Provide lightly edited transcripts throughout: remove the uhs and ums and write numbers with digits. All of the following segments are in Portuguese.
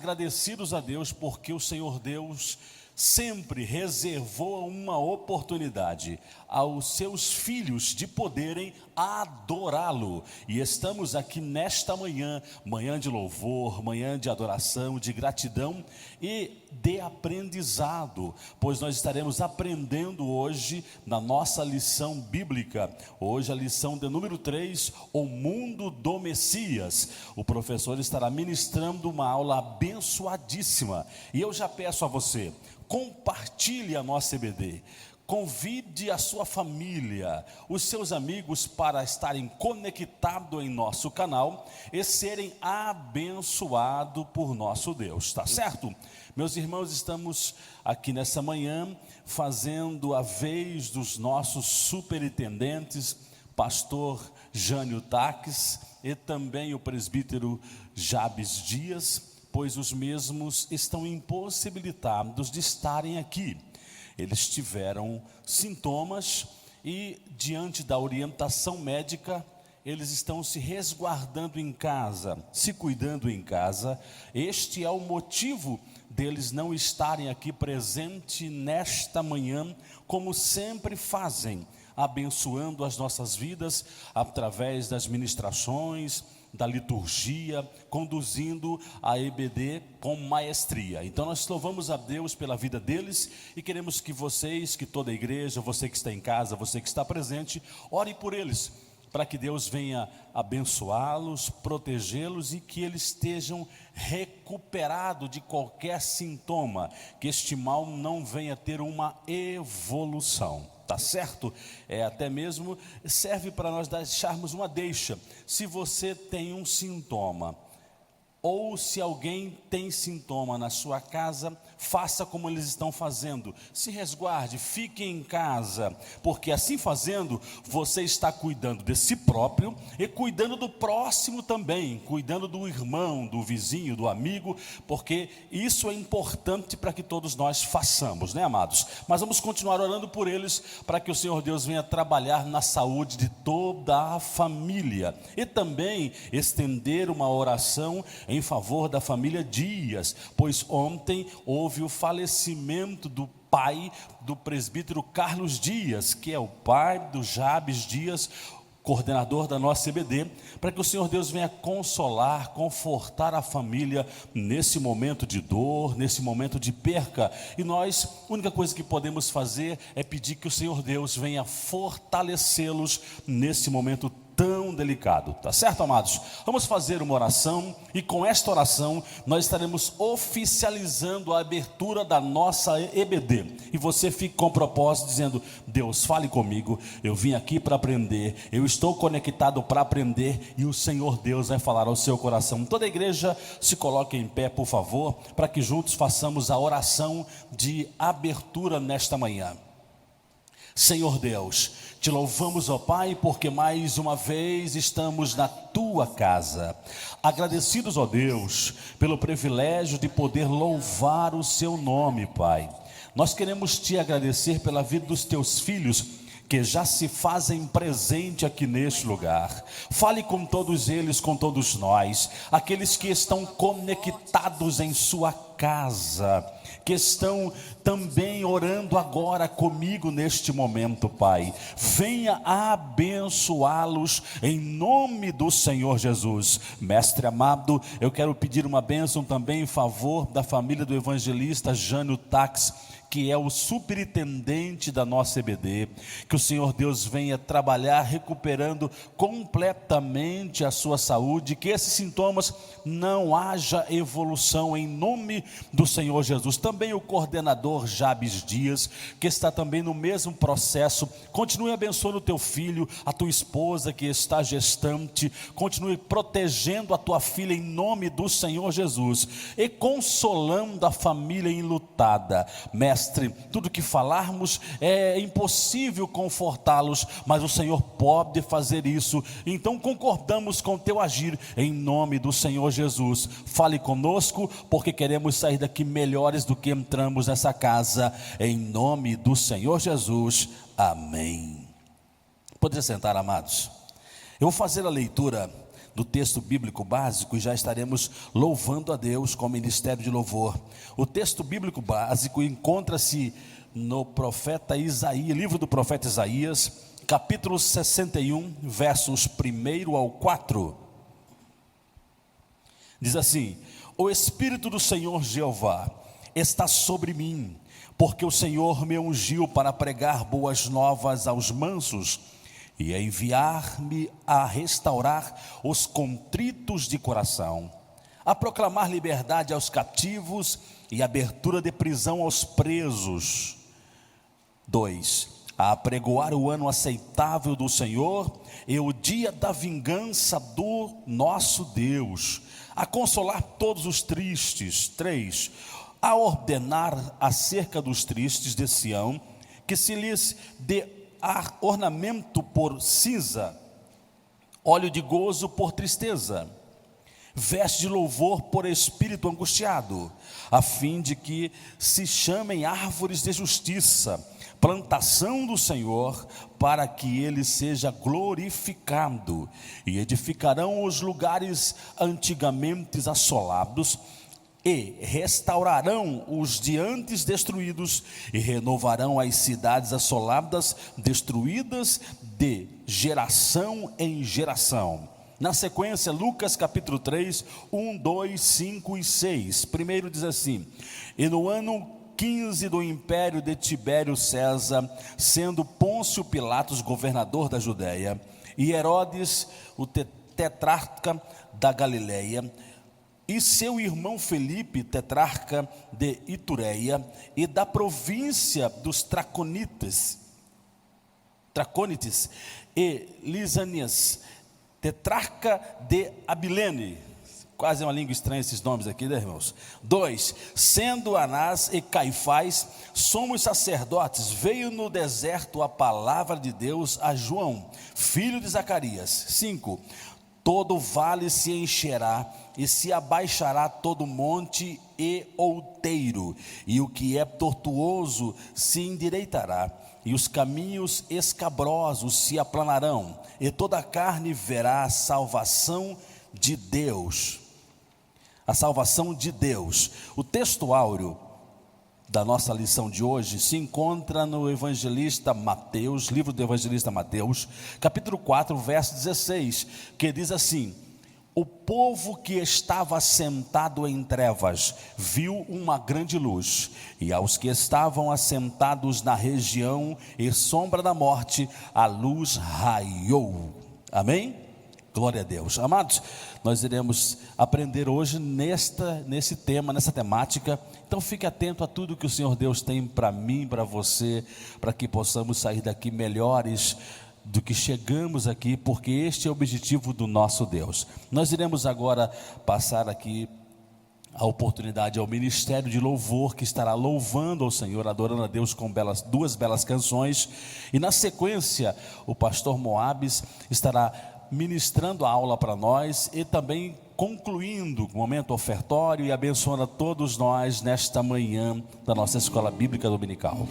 agradecidos a Deus porque o Senhor Deus sempre reservou uma oportunidade aos seus filhos de poderem adorá-lo. E estamos aqui nesta manhã, manhã de louvor, manhã de adoração, de gratidão e de aprendizado, pois nós estaremos aprendendo hoje na nossa lição bíblica. Hoje a lição de número 3, o mundo do Messias. O professor estará ministrando uma aula abençoadíssima. E eu já peço a você, compartilhe a nossa EBD, convide a sua família, os seus amigos para estarem conectados em nosso canal e serem abençoados por nosso Deus, tá certo? Meus irmãos, estamos aqui nessa manhã fazendo a vez dos nossos superintendentes, pastor Jânio Taques e também o presbítero Jabes Dias, pois os mesmos estão impossibilitados de estarem aqui. Eles tiveram sintomas e, diante da orientação médica, eles estão se resguardando em casa, se cuidando em casa. Este é o motivo deles não estarem aqui presente nesta manhã, como sempre fazem, abençoando as nossas vidas através das ministrações, da liturgia, conduzindo a EBD com maestria. Então nós louvamos a Deus pela vida deles e queremos que vocês, que toda a igreja, você que está em casa, você que está presente, ore por eles, para que Deus venha abençoá-los, protegê-los e que eles estejam recuperados de qualquer sintoma, que este mal não venha ter uma evolução. Tá certo? Até mesmo serve para nós deixarmos uma deixa. Se você tem um sintoma, ou se alguém tem sintoma na sua casa, faça como eles estão fazendo, se resguarde, fique em casa, porque assim fazendo, você está cuidando de si próprio e cuidando do próximo também, cuidando do irmão, do vizinho, do amigo, porque isso é importante para que todos nós façamos, né, amados? Mas vamos continuar orando por eles, para que o Senhor Deus venha trabalhar na saúde de toda a família, e também estender uma oração em favor da família Dias, pois ontem houve o falecimento do pai do presbítero Carlos Dias, que é o pai do Jabes Dias, coordenador da nossa EBD, para que o Senhor Deus venha consolar, confortar a família nesse momento de dor, nesse momento de perca. E nós, a única coisa que podemos fazer é pedir que o Senhor Deus venha fortalecê-los nesse momento tão delicado, tá certo, amados? Vamos fazer uma oração e com esta oração nós estaremos oficializando a abertura da nossa EBD, e você fique com o propósito dizendo: Deus, fale comigo, eu vim aqui para aprender, eu estou conectado para aprender, e o Senhor Deus vai falar ao seu coração. Toda a igreja se coloque em pé, por favor, para que juntos façamos a oração de abertura nesta manhã. Senhor Deus, te louvamos, ó Pai, porque mais uma vez estamos na tua casa, agradecidos, ó Deus, pelo privilégio de poder louvar o seu nome, Pai. Nós queremos te agradecer pela vida dos teus filhos, que já se fazem presente aqui neste lugar. Fale com todos eles, com todos nós, aqueles que estão conectados em sua casa, que estão também orando agora comigo neste momento, Pai. Venha abençoá-los em nome do Senhor Jesus. Mestre amado, eu quero pedir uma bênção também em favor da família do evangelista Jânio Taques, que é o superintendente da nossa EBD, que o Senhor Deus venha trabalhar recuperando completamente a sua saúde, que esses sintomas não haja evolução em nome do Senhor Jesus. Também o coordenador Jabes Dias, que está também no mesmo processo, continue abençoando o teu filho, a tua esposa que está gestante, continue protegendo a tua filha em nome do Senhor Jesus, e consolando a família enlutada. Mestre, tudo que falarmos é impossível confortá-los, mas o Senhor pode fazer isso, então concordamos com o teu agir em nome do Senhor Jesus. Fale conosco, porque queremos sair daqui melhores do que entramos nessa casa, em nome do Senhor Jesus, amém. Pode sentar, amados. Eu vou fazer a leitura do texto bíblico básico e já estaremos louvando a Deus com o ministério de louvor. O texto bíblico básico encontra-se no profeta Isaías, livro do profeta Isaías, capítulo 61, versos 1 ao 4. Diz assim: o Espírito do Senhor Jeová está sobre mim, porque o Senhor me ungiu para pregar boas novas aos mansos e a enviar-me a restaurar os contritos de coração, a proclamar liberdade aos cativos e abertura de prisão aos presos. 2. A apregoar o ano aceitável do Senhor e o dia da vingança do nosso Deus, a consolar todos os tristes. 3. A ordenar acerca dos tristes de Sião, que se lhes dê ornamento por cinza, óleo de gozo por tristeza, veste de louvor por espírito angustiado, a fim de que se chamem árvores de justiça, plantação do Senhor, para que ele seja glorificado. E edificarão os lugares antigamente assolados, e restaurarão os de antes destruídos, e renovarão as cidades assoladas, destruídas de geração em geração. Na sequência, Lucas capítulo 3, 1, 2, 5 e 6. Primeiro diz assim: e no ano 15 do império de Tibério César, sendo Pôncio Pilatos governador da Judéia, e Herodes o tetrarca da Galileia, e seu irmão Felipe, tetrarca de Itureia, e da província dos Traconites, e Lisânias, tetrarca de Abilene. Quase uma língua estranha esses nomes aqui, né, irmãos? 2. Sendo Anás e Caifás somos sacerdotes, veio no deserto a palavra de Deus a João, filho de Zacarias. 5. Todo vale se encherá, e se abaixará todo monte e outeiro, e o que é tortuoso se endireitará, e os caminhos escabrosos se aplanarão, e toda a carne verá a salvação de Deus. A salvação de Deus. O texto áureo da nossa lição de hoje se encontra no evangelista Mateus, livro do evangelista Mateus, capítulo 4, verso 16, que diz assim: o povo que estava sentado em trevas viu uma grande luz, e aos que estavam assentados na região e sombra da morte, a luz raiou. Amém? Glória a Deus. Amados, nós iremos aprender hoje nesse tema, nessa temática. Então fique atento a tudo que o Senhor Deus tem para mim, para você, para que possamos sair daqui melhores do que chegamos aqui, porque este é o objetivo do nosso Deus. Nós iremos agora passar aqui a oportunidade ao ministério de louvor, que estará louvando ao Senhor, adorando a Deus com duas belas canções, e na sequência o pastor Moabes estará ministrando a aula para nós e também concluindo o momento ofertório e abençoando a todos nós nesta manhã da nossa escola bíblica dominical.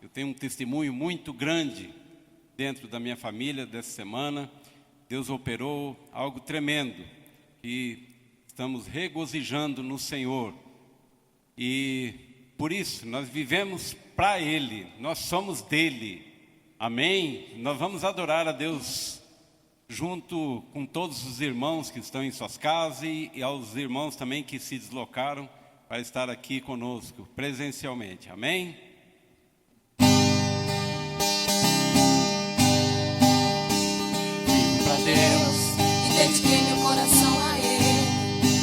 Eu tenho um testemunho muito grande dentro da minha família dessa semana. Deus operou algo tremendo e estamos regozijando no Senhor, e por isso nós vivemos para Ele, nós somos dele. Amém? Nós vamos adorar a Deus junto com todos os irmãos que estão em suas casas e aos irmãos também que se deslocaram para estar aqui conosco presencialmente. Amém? Vivo para Deus e dediquei meu coração a Ele,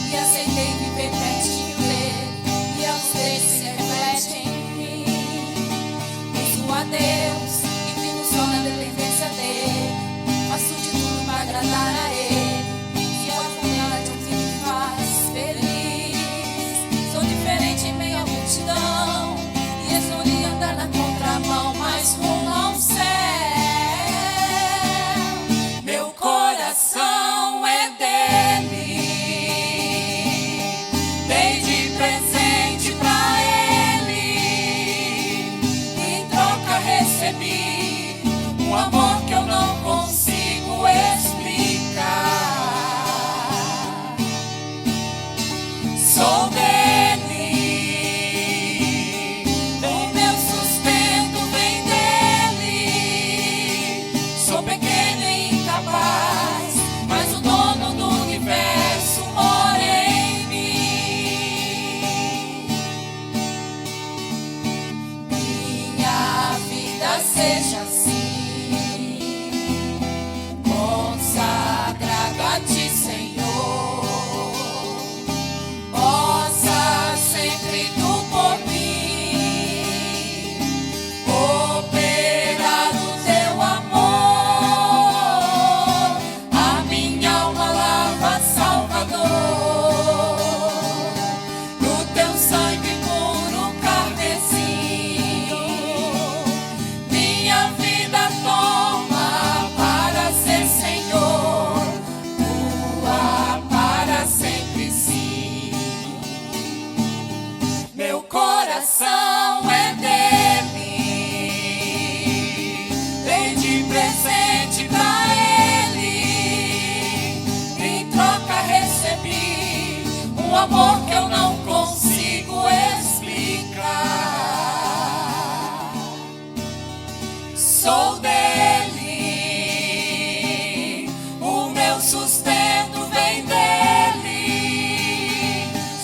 e aceitei viver pertinho dEle, e aos três se reflete em mim. Uso a Deus só na dependência dEle, faço de tudo para agradar a Ele, e a vontade que me faz feliz. Sou diferente em meio à multidão, e resolvi andar na contramão, mas rumo ao céu. Meu coração é Deus. seja assim, consagrado a ti, Senhor. Possa sempre tu por mim operar o teu amor, a minha alma lava, Salvador, no teu sangue puro carmesim. Minha vida toma para ser, Senhor, tua para sempre, sim. Meu coração é dele, dei de presente pra ele. Em troca recebi um amor que eu não consigo explicar. Sou dele, o meu sustento vem dele.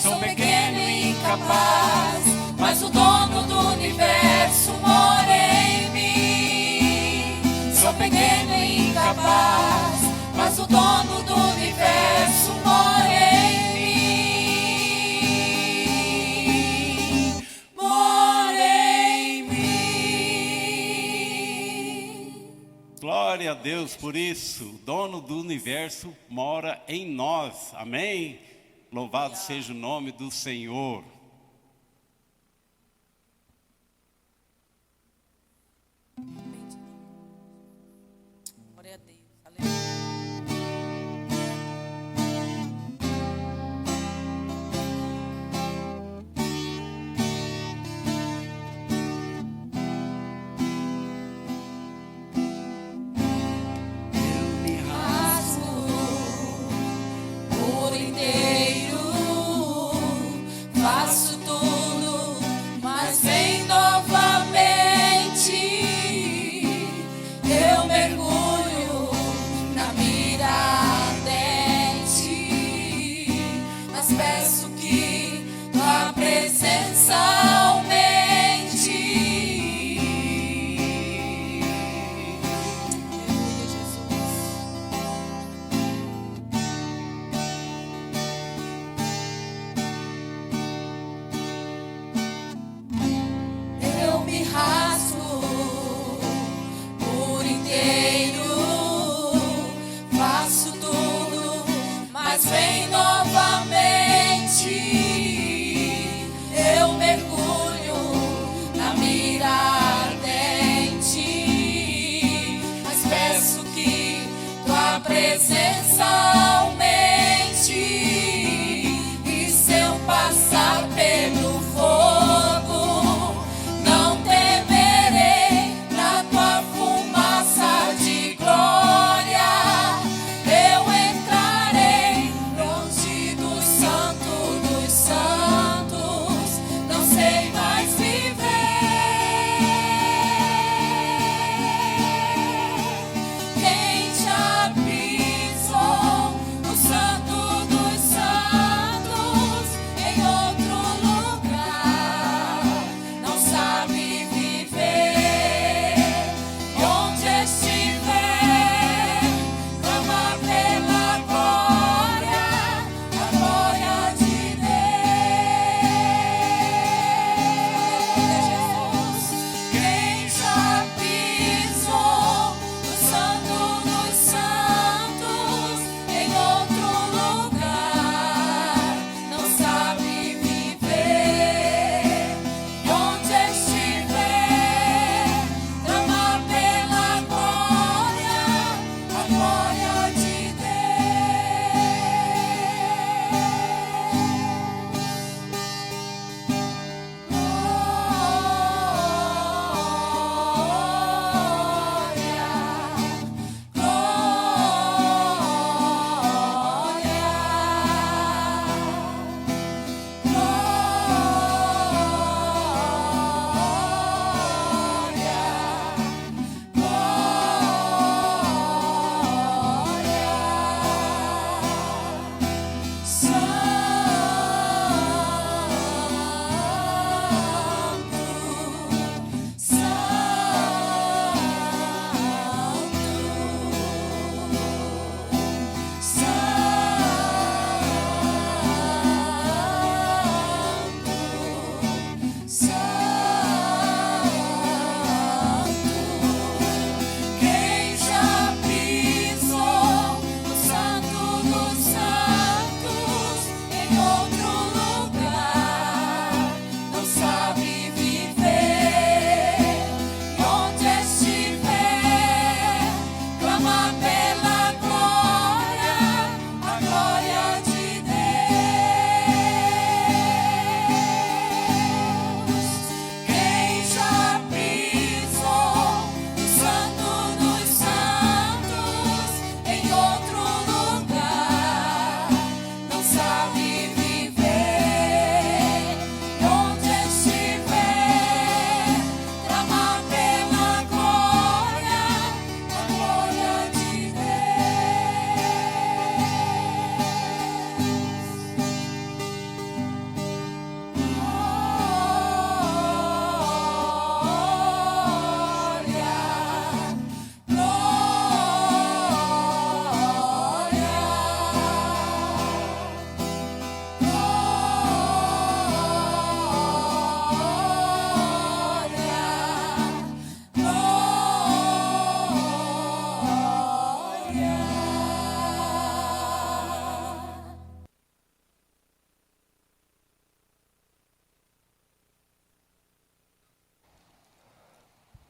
Sou pequeno e incapaz, mas o dono do universo mora em mim. Sou pequeno e incapaz, mas o dono do universo mora em mim. Mora em mim. Glória a Deus por isso. O dono do universo mora em nós. Amém? Louvado seja o nome do Senhor. Glória a Deus. Aleluia. Rasgo por inteiro, faço tudo, mas vem novamente. Eu mergulho na mira ardente, mas peço que tua presença aumente. Aleluia, Jesus. Eu me rasgo por inteiro, faço tudo, mas vem novamente.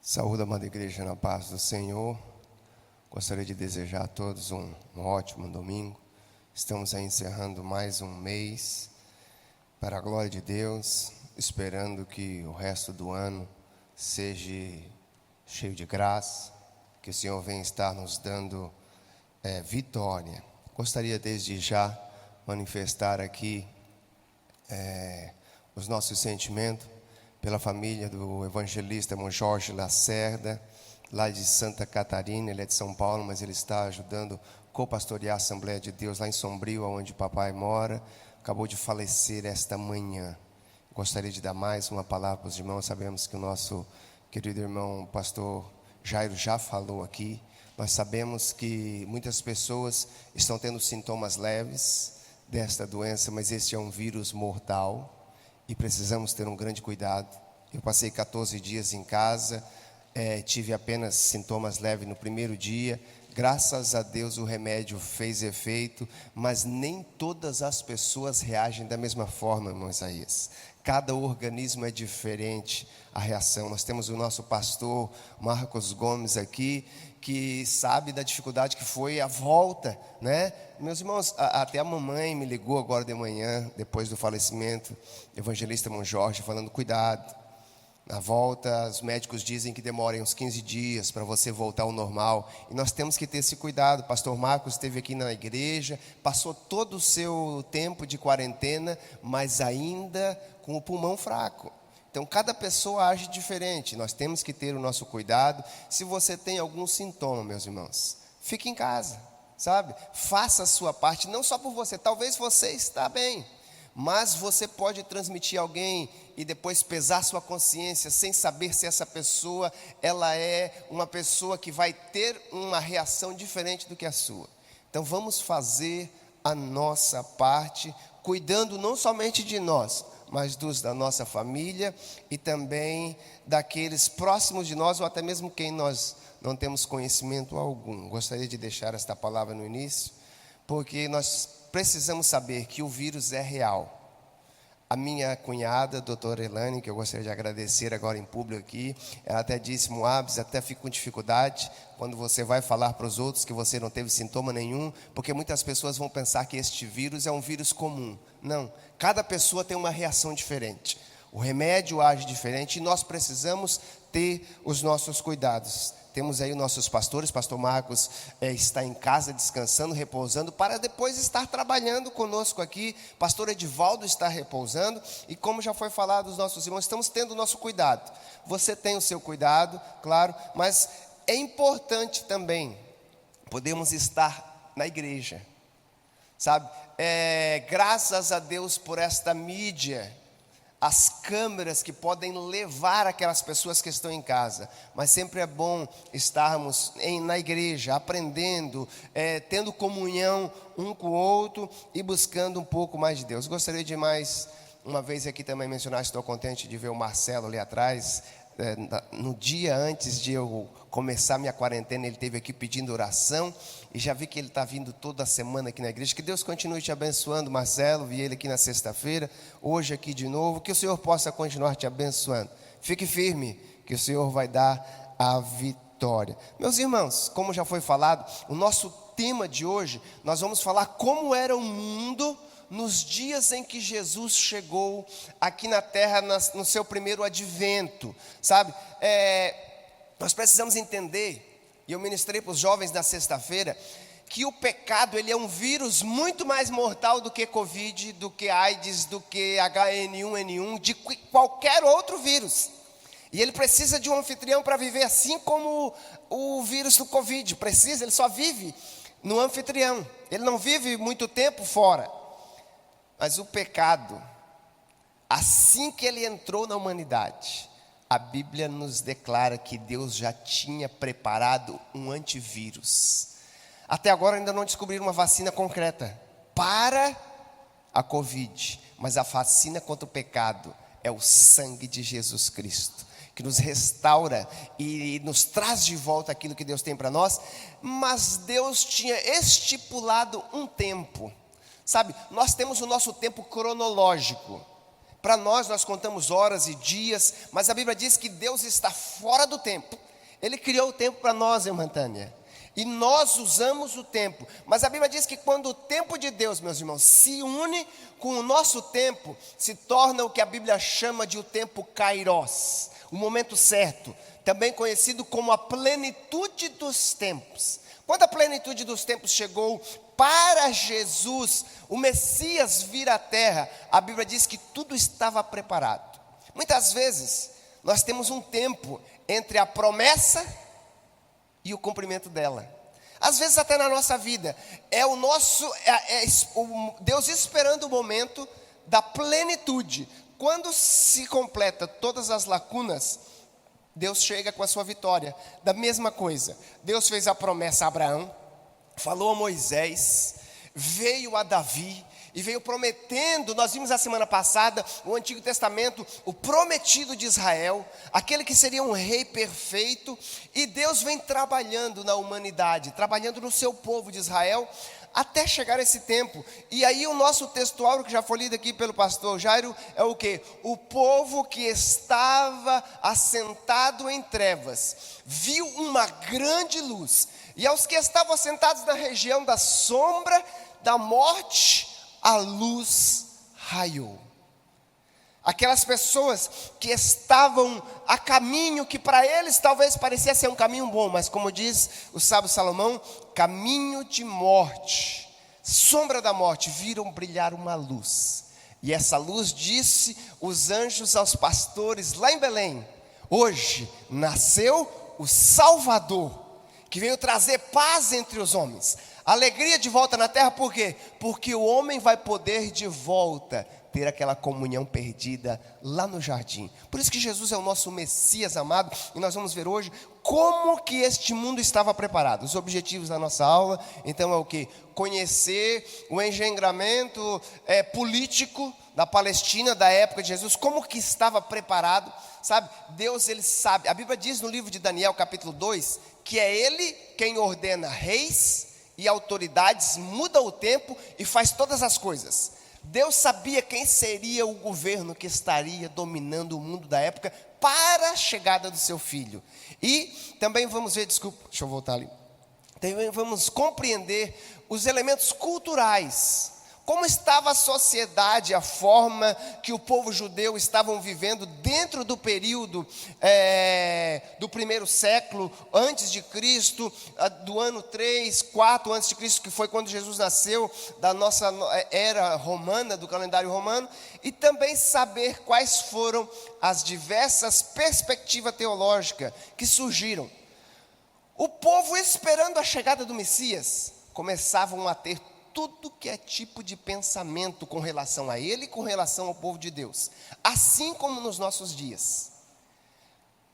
Saúde, amada igreja, na paz do Senhor. Gostaria de desejar a todos um ótimo domingo. Estamos aí encerrando mais um mês, para a glória de Deus, esperando que o resto do ano seja cheio de graça, que o Senhor venha estar nos dando vitória. Gostaria desde já manifestar aqui os nossos sentimentos pela família do evangelista irmão Jorge Lacerda, lá de Santa Catarina. Ele é de São Paulo, mas ele está ajudando a co-pastorear a Assembleia de Deus lá em Sombrio, onde o papai mora. Acabou de falecer esta manhã. Gostaria de dar mais uma palavra para os irmãos. Sabemos que o nosso querido irmão pastor Jairo já falou aqui. Nós sabemos que muitas pessoas estão tendo sintomas leves desta doença, mas este é um vírus mortal e precisamos ter um grande cuidado. Eu passei 14 dias em casa, tive apenas sintomas leves no primeiro dia. Graças a Deus o remédio fez efeito, mas nem todas as pessoas reagem da mesma forma, irmão Isaías. Cada organismo é diferente a reação. Nós temos o nosso pastor Marcos Gomes aqui, que sabe da dificuldade que foi a volta, né? Meus irmãos, até a mamãe me ligou agora de manhã, depois do falecimento, evangelista irmão Jorge, falando: cuidado, na volta os médicos dizem que demorem uns 15 dias para você voltar ao normal, e nós temos que ter esse cuidado. Pastor Marcos esteve aqui na igreja, passou todo o seu tempo de quarentena, mas ainda com o pulmão fraco. Então cada pessoa age diferente, nós temos que ter o nosso cuidado. Se você tem algum sintoma, meus irmãos, fique em casa, sabe? Faça a sua parte, não só por você. Talvez você está bem, mas você pode transmitir a alguém e depois pesar sua consciência sem saber se essa pessoa ela é uma pessoa que vai ter uma reação diferente do que a sua. Então vamos fazer a nossa parte, cuidando não somente de nós, mas da nossa família e também daqueles próximos de nós, ou até mesmo quem nós não temos conhecimento algum. Gostaria de deixar esta palavra no início, porque nós precisamos saber que o vírus é real. A minha cunhada, a doutora Elane, que eu gostaria de agradecer agora em público aqui, ela até disse: Moabs, até fico com dificuldade quando você vai falar para os outros que você não teve sintoma nenhum, porque muitas pessoas vão pensar que este vírus é um vírus comum. Não, cada pessoa tem uma reação diferente. O remédio age diferente e nós precisamos ter os nossos cuidados. Temos aí os nossos pastores. Pastor Marcos está em casa descansando, repousando, para depois estar trabalhando conosco aqui. Pastor Edivaldo está repousando. E como já foi falado dos nossos irmãos, estamos tendo o nosso cuidado. Você tem o seu cuidado, claro, mas é importante também podemos estar na igreja, sabe? Graças a Deus por esta mídia, as câmeras que podem levar aquelas pessoas que estão em casa. Mas sempre é bom estarmos na igreja, aprendendo, tendo comunhão um com o outro e buscando um pouco mais de Deus. Gostaria de mais uma vez aqui também mencionar, estou contente de ver o Marcelo ali atrás. No dia antes de eu começar minha quarentena, ele esteve aqui pedindo oração, e já vi que ele está vindo toda semana aqui na igreja. Que Deus continue te abençoando, Marcelo. Vi ele aqui na sexta-feira, hoje aqui de novo. Que o Senhor possa continuar te abençoando. Fique firme, que o Senhor vai dar a vitória. Meus irmãos, como já foi falado, o nosso tema de hoje, nós vamos falar como era o mundo nos dias em que Jesus chegou aqui na terra, no seu primeiro advento, sabe? Nós precisamos entender, e eu ministrei para os jovens na sexta-feira, que o pecado ele é um vírus muito mais mortal do que Covid, do que AIDS, do que H1N1, de qualquer outro vírus. E ele precisa de um anfitrião para viver, assim como o vírus do Covid precisa. Ele só vive no anfitrião, ele não vive muito tempo fora. Mas o pecado, assim que ele entrou na humanidade, a Bíblia nos declara que Deus já tinha preparado um antivírus. Até agora ainda não descobriram uma vacina concreta para a Covid, mas a vacina contra o pecado é o sangue de Jesus Cristo, que nos restaura e nos traz de volta aquilo que Deus tem para nós. Mas Deus tinha estipulado um tempo. Sabe, nós temos o nosso tempo cronológico. Para nós contamos horas e dias, mas a Bíblia diz que Deus está fora do tempo. Ele criou o tempo para nós, irmã Tânia, e nós usamos o tempo. Mas a Bíblia diz que quando o tempo de Deus, meus irmãos, se une com o nosso tempo, se torna o que a Bíblia chama de o tempo kairos, o momento certo, também conhecido como a plenitude dos tempos. Quando a plenitude dos tempos chegou para Jesus, o Messias vir à terra, a Bíblia diz que tudo estava preparado. Muitas vezes nós temos um tempo entre a promessa e o cumprimento dela. Às vezes até na nossa vida, o Deus esperando o momento da plenitude. Quando se completa todas as lacunas, Deus chega com a sua vitória. Da mesma coisa, Deus fez a promessa a Abraão, falou a Moisés, veio a Davi e veio prometendo. Nós vimos a semana passada o Antigo Testamento, o prometido de Israel, aquele que seria um rei perfeito. E Deus vem trabalhando na humanidade, trabalhando no seu povo de Israel, até chegar esse tempo. E aí o nosso textuário, que já foi lido aqui pelo pastor Jairo, é o quê? O povo que estava assentado em trevas viu uma grande luz, e aos que estavam assentados na região da sombra da morte, a luz raiou. Aquelas pessoas que estavam a caminho, que para eles talvez parecia ser um caminho bom, mas como diz o sábio Salomão, caminho de morte, sombra da morte, viram brilhar uma luz. E essa luz disse os anjos aos pastores lá em Belém: hoje nasceu o Salvador, que veio trazer paz entre os homens, alegria de volta na terra. Por quê? Porque o homem vai poder de volta ter aquela comunhão perdida lá no jardim. Por isso que Jesus é o nosso Messias amado, e nós vamos ver hoje como que este mundo estava preparado. Os objetivos da nossa aula, então, é o quê? Conhecer o engendramento político da Palestina, da época de Jesus, como que estava preparado, sabe? Deus, Ele sabe. A Bíblia diz no livro de Daniel, capítulo 2, que é Ele quem ordena reis e autoridades, muda o tempo e faz todas as coisas. Deus sabia quem seria o governo que estaria dominando o mundo da época para a chegada do seu filho. E também vamos ver, deixa eu voltar ali. Também vamos compreender os elementos culturais. Como estava a sociedade, a forma que o povo judeu estavam vivendo dentro do período do primeiro século antes de Cristo, do ano 3, 4 antes de Cristo, que foi quando Jesus nasceu, da nossa era romana, do calendário romano, e também saber quais foram as diversas perspectivas teológicas que surgiram. O povo, esperando a chegada do Messias, começavam a ter tudo que é tipo de pensamento com relação a ele e com relação ao povo de Deus. Assim como nos nossos dias.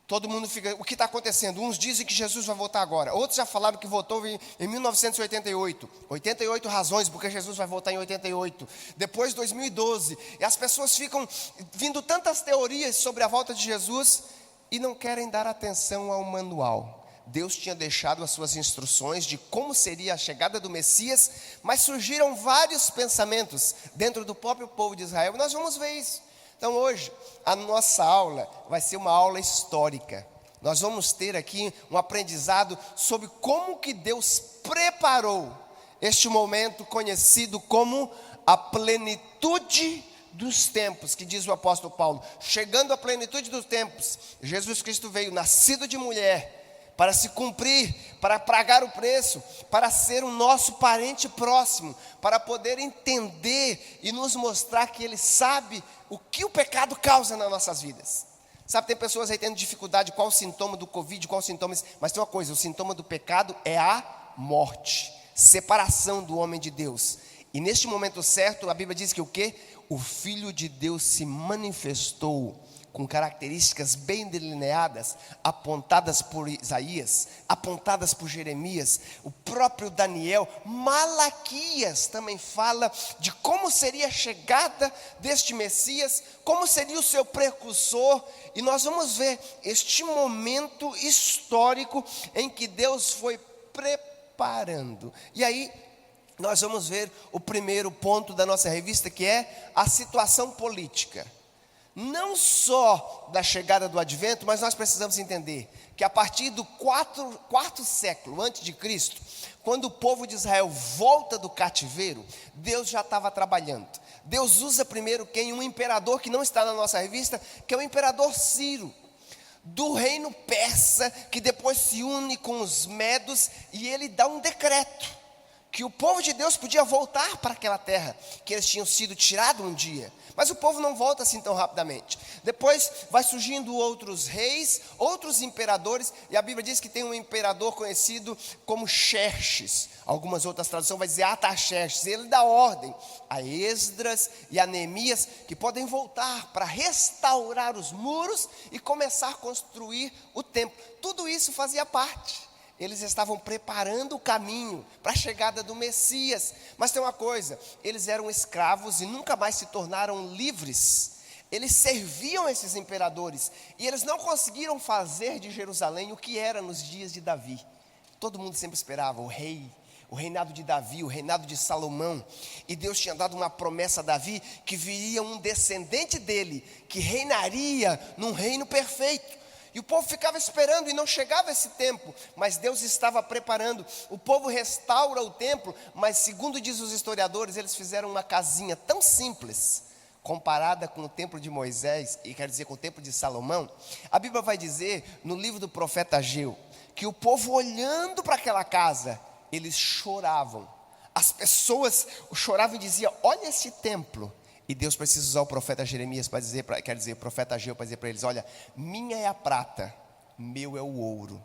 Todo mundo fica, o que está acontecendo? Uns dizem que Jesus vai voltar agora. Outros já falaram que voltou em 1988. 88 razões porque Jesus vai voltar em 88. Depois 2012. E as pessoas ficam vindo tantas teorias sobre a volta de Jesus e não querem dar atenção ao manual. Deus tinha deixado as suas instruções de como seria a chegada do Messias, mas surgiram vários pensamentos dentro do próprio povo de Israel. Nós vamos ver isso. Então hoje, a nossa aula vai ser uma aula histórica. Nós vamos ter aqui um aprendizado sobre como que Deus preparou este momento conhecido como a plenitude dos tempos, que diz o apóstolo Paulo. Chegando à plenitude dos tempos, Jesus Cristo veio, nascido de mulher, para se cumprir, para pagar o preço, para ser o nosso parente próximo, para poder entender e nos mostrar que Ele sabe o que o pecado causa nas nossas vidas. Sabe, tem pessoas aí tendo dificuldade, qual o sintoma do Covid, qual o sintoma, mas tem uma coisa, o sintoma do pecado é a morte, separação do homem de Deus. E neste momento certo, a Bíblia diz que o quê? O Filho de Deus se manifestou com características bem delineadas, apontadas por Isaías, apontadas por Jeremias, o próprio Daniel, Malaquias também fala de como seria a chegada deste Messias, como seria o seu precursor, e nós vamos ver este momento histórico em que Deus foi preparando. E aí nós vamos ver o primeiro ponto da nossa revista, que é a situação política. Não só da chegada do advento, mas nós precisamos entender que a partir do quarto século antes de Cristo, quando o povo de Israel volta do cativeiro, Deus já estava trabalhando. Deus usa primeiro quem? Um imperador que não está na nossa revista, que é o imperador Ciro, do reino persa, que depois se une com os medos, e ele dá um decreto, que o povo de Deus podia voltar para aquela terra, que eles tinham sido tirados um dia, mas o povo não volta assim tão rapidamente. Depois vai surgindo outros reis, outros imperadores, e a Bíblia diz que tem um imperador conhecido como Xerxes, algumas outras traduções vai dizer Artaxerxes, ele dá ordem a Esdras e a Neemias, que podem voltar para restaurar os muros e começar a construir o templo. Tudo isso fazia parte. Eles estavam preparando o caminho para a chegada do Messias. Mas tem uma coisa, eles eram escravos e nunca mais se tornaram livres. Eles serviam esses imperadores e eles não conseguiram fazer de Jerusalém o que era nos dias de Davi. Todo mundo sempre esperava o reinado de Davi, o reinado de Salomão. E Deus tinha dado uma promessa a Davi que viria um descendente dele, que reinaria num reino perfeito. E o povo ficava esperando e não chegava esse tempo, mas Deus estava preparando. O povo restaura o templo, mas segundo diz os historiadores, eles fizeram uma casinha tão simples, comparada com o templo de Moisés, e quer dizer com o templo de Salomão. A Bíblia vai dizer, no livro do profeta Ageu, que o povo olhando para aquela casa, eles choravam. As pessoas choravam e diziam, olha esse templo. E Deus precisa usar o profeta Jeremias para dizer, o profeta Ageu para dizer para eles, olha, minha é a prata, meu é o ouro.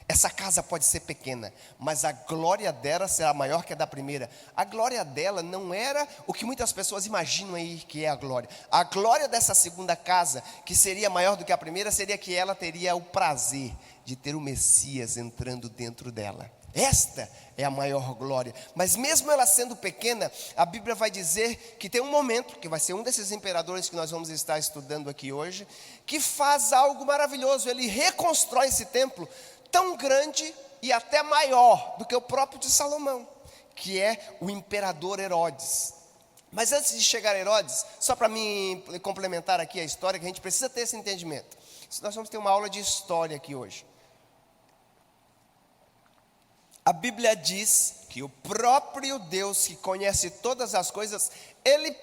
Essa casa pode ser pequena, mas a glória dela será maior que a da primeira. A glória dela não era o que muitas pessoas imaginam aí que é a glória. A glória dessa segunda casa, que seria maior do que a primeira, seria que ela teria o prazer de ter o Messias entrando dentro dela. Esta é a maior glória. Mas mesmo ela sendo pequena, a Bíblia vai dizer que tem um momento, que vai ser um desses imperadores que nós vamos estar estudando aqui hoje, que faz algo maravilhoso. Ele reconstrói esse templo tão grande e até maior do que o próprio de Salomão, que é o imperador Herodes. Mas antes de chegar a Herodes, só para me complementar aqui a história, que a gente precisa ter esse entendimento. Nós vamos ter uma aula de história aqui hoje. A Bíblia diz que o próprio Deus, que conhece todas as coisas, Ele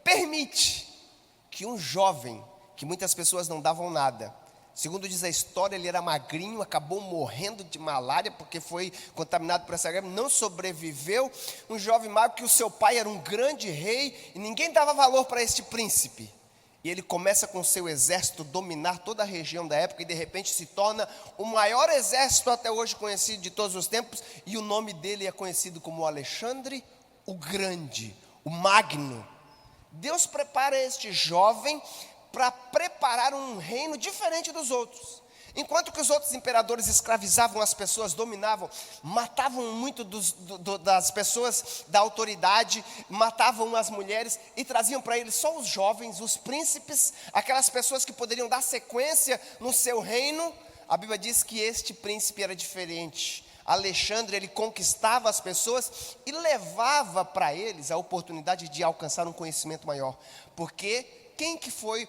permite que um jovem, que muitas pessoas não davam nada, segundo diz a história, ele era magrinho, acabou morrendo de malária, porque foi contaminado por essa gripe, não sobreviveu. Um jovem magro, que o seu pai era um grande rei, e ninguém dava valor para este príncipe. E ele começa com seu exército dominar toda a região da época, e de repente se torna o maior exército até hoje conhecido de todos os tempos, e o nome dele é conhecido como Alexandre o Grande, o Magno. Deus prepara este jovem para preparar um reino diferente dos outros. Enquanto que os outros imperadores escravizavam as pessoas, dominavam, matavam muito das pessoas da autoridade, matavam as mulheres e traziam para eles só os jovens, os príncipes, aquelas pessoas que poderiam dar sequência no seu reino. A Bíblia diz que este príncipe era diferente. Alexandre, ele conquistava as pessoas e levava para eles a oportunidade de alcançar um conhecimento maior. Porque quem que foi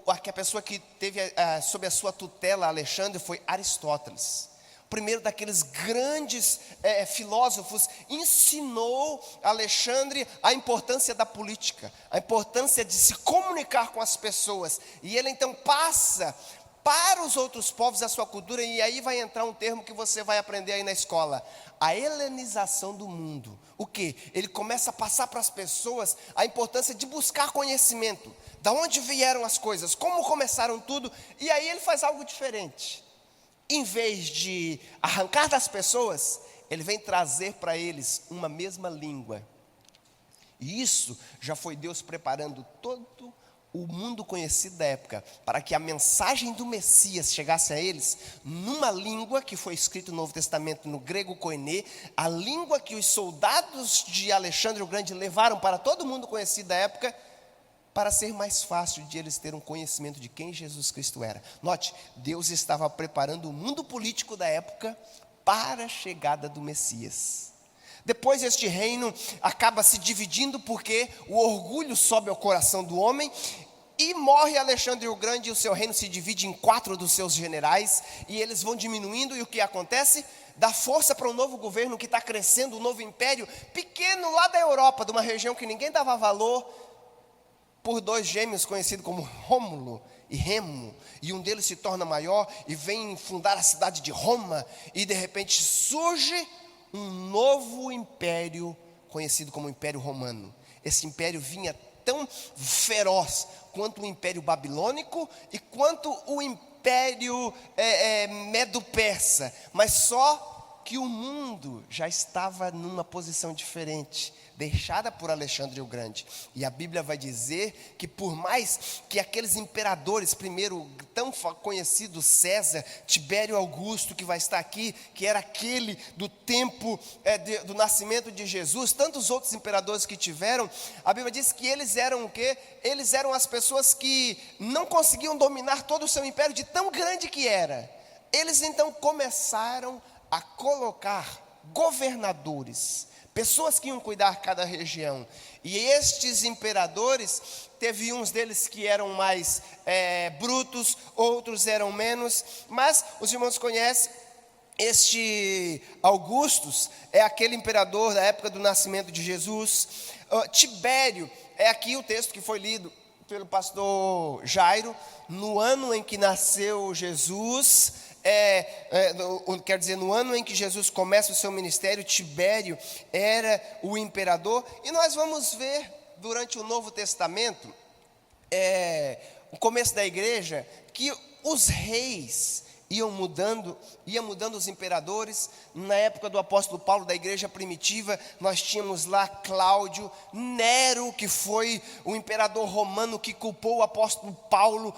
a pessoa que teve sob a sua tutela Alexandre? Foi Aristóteles. O primeiro daqueles grandes filósofos, ensinou Alexandre a importância da política, a importância de se comunicar com as pessoas. E ele então passa para os outros povos a sua cultura, e aí vai entrar um termo que você vai aprender aí na escola: a helenização do mundo. O que? Ele começa a passar para as pessoas a importância de buscar conhecimento, da onde vieram as coisas, como começaram tudo, e aí ele faz algo diferente. Em vez de arrancar das pessoas, ele vem trazer para eles uma mesma língua. E isso já foi Deus preparando todo o mundo conhecido da época, para que a mensagem do Messias chegasse a eles numa língua que foi escrita no Novo Testamento, no grego koiné, a língua que os soldados de Alexandre o Grande levaram para todo o mundo conhecido da época, para ser mais fácil de eles terem um conhecimento de quem Jesus Cristo era. Note, Deus estava preparando o mundo político da época para a chegada do Messias. Depois este reino acaba se dividindo, porque o orgulho sobe ao coração do homem, E morre Alexandre o Grande, e o seu reino se divide em 4 dos seus generais, e eles vão diminuindo, e o que acontece? Dá força para um novo governo que está crescendo, um novo império, pequeno lá da Europa, de uma região que ninguém dava valor, por 2 gêmeos conhecidos como Rômulo e Remo, e um deles se torna maior, e vem fundar a cidade de Roma, e de repente surge um novo império, conhecido como Império Romano. Esse império vinha tão feroz quanto o Império Babilônico e quanto o Império Medo-Persa, mas só que o mundo já estava numa posição diferente, deixada por Alexandre o Grande. E a Bíblia vai dizer que por mais que aqueles imperadores, primeiro tão conhecido César, Tibério Augusto, que vai estar aqui, que era aquele do tempo do nascimento de Jesus, tantos outros imperadores que tiveram, a Bíblia diz que eles eram o quê? Eles eram as pessoas que não conseguiam dominar todo o seu império de tão grande que era. Eles então começaram a colocar governadores, pessoas que iam cuidar de cada região. E estes imperadores, teve uns deles que eram mais brutos, outros eram menos, mas os irmãos conhecem, este Augustus é aquele imperador da época do nascimento de Jesus. Tibério é aqui o texto que foi lido pelo pastor Jairo, no ano em que nasceu Jesus. Quer dizer, no ano em que Jesus começa o seu ministério, Tibério era o imperador. E nós vamos ver durante o Novo Testamento, o começo da igreja, que os reis iam mudando os imperadores. Na época do apóstolo Paulo, da igreja primitiva, nós tínhamos lá Cláudio, Nero, que foi o imperador romano que culpou o apóstolo Paulo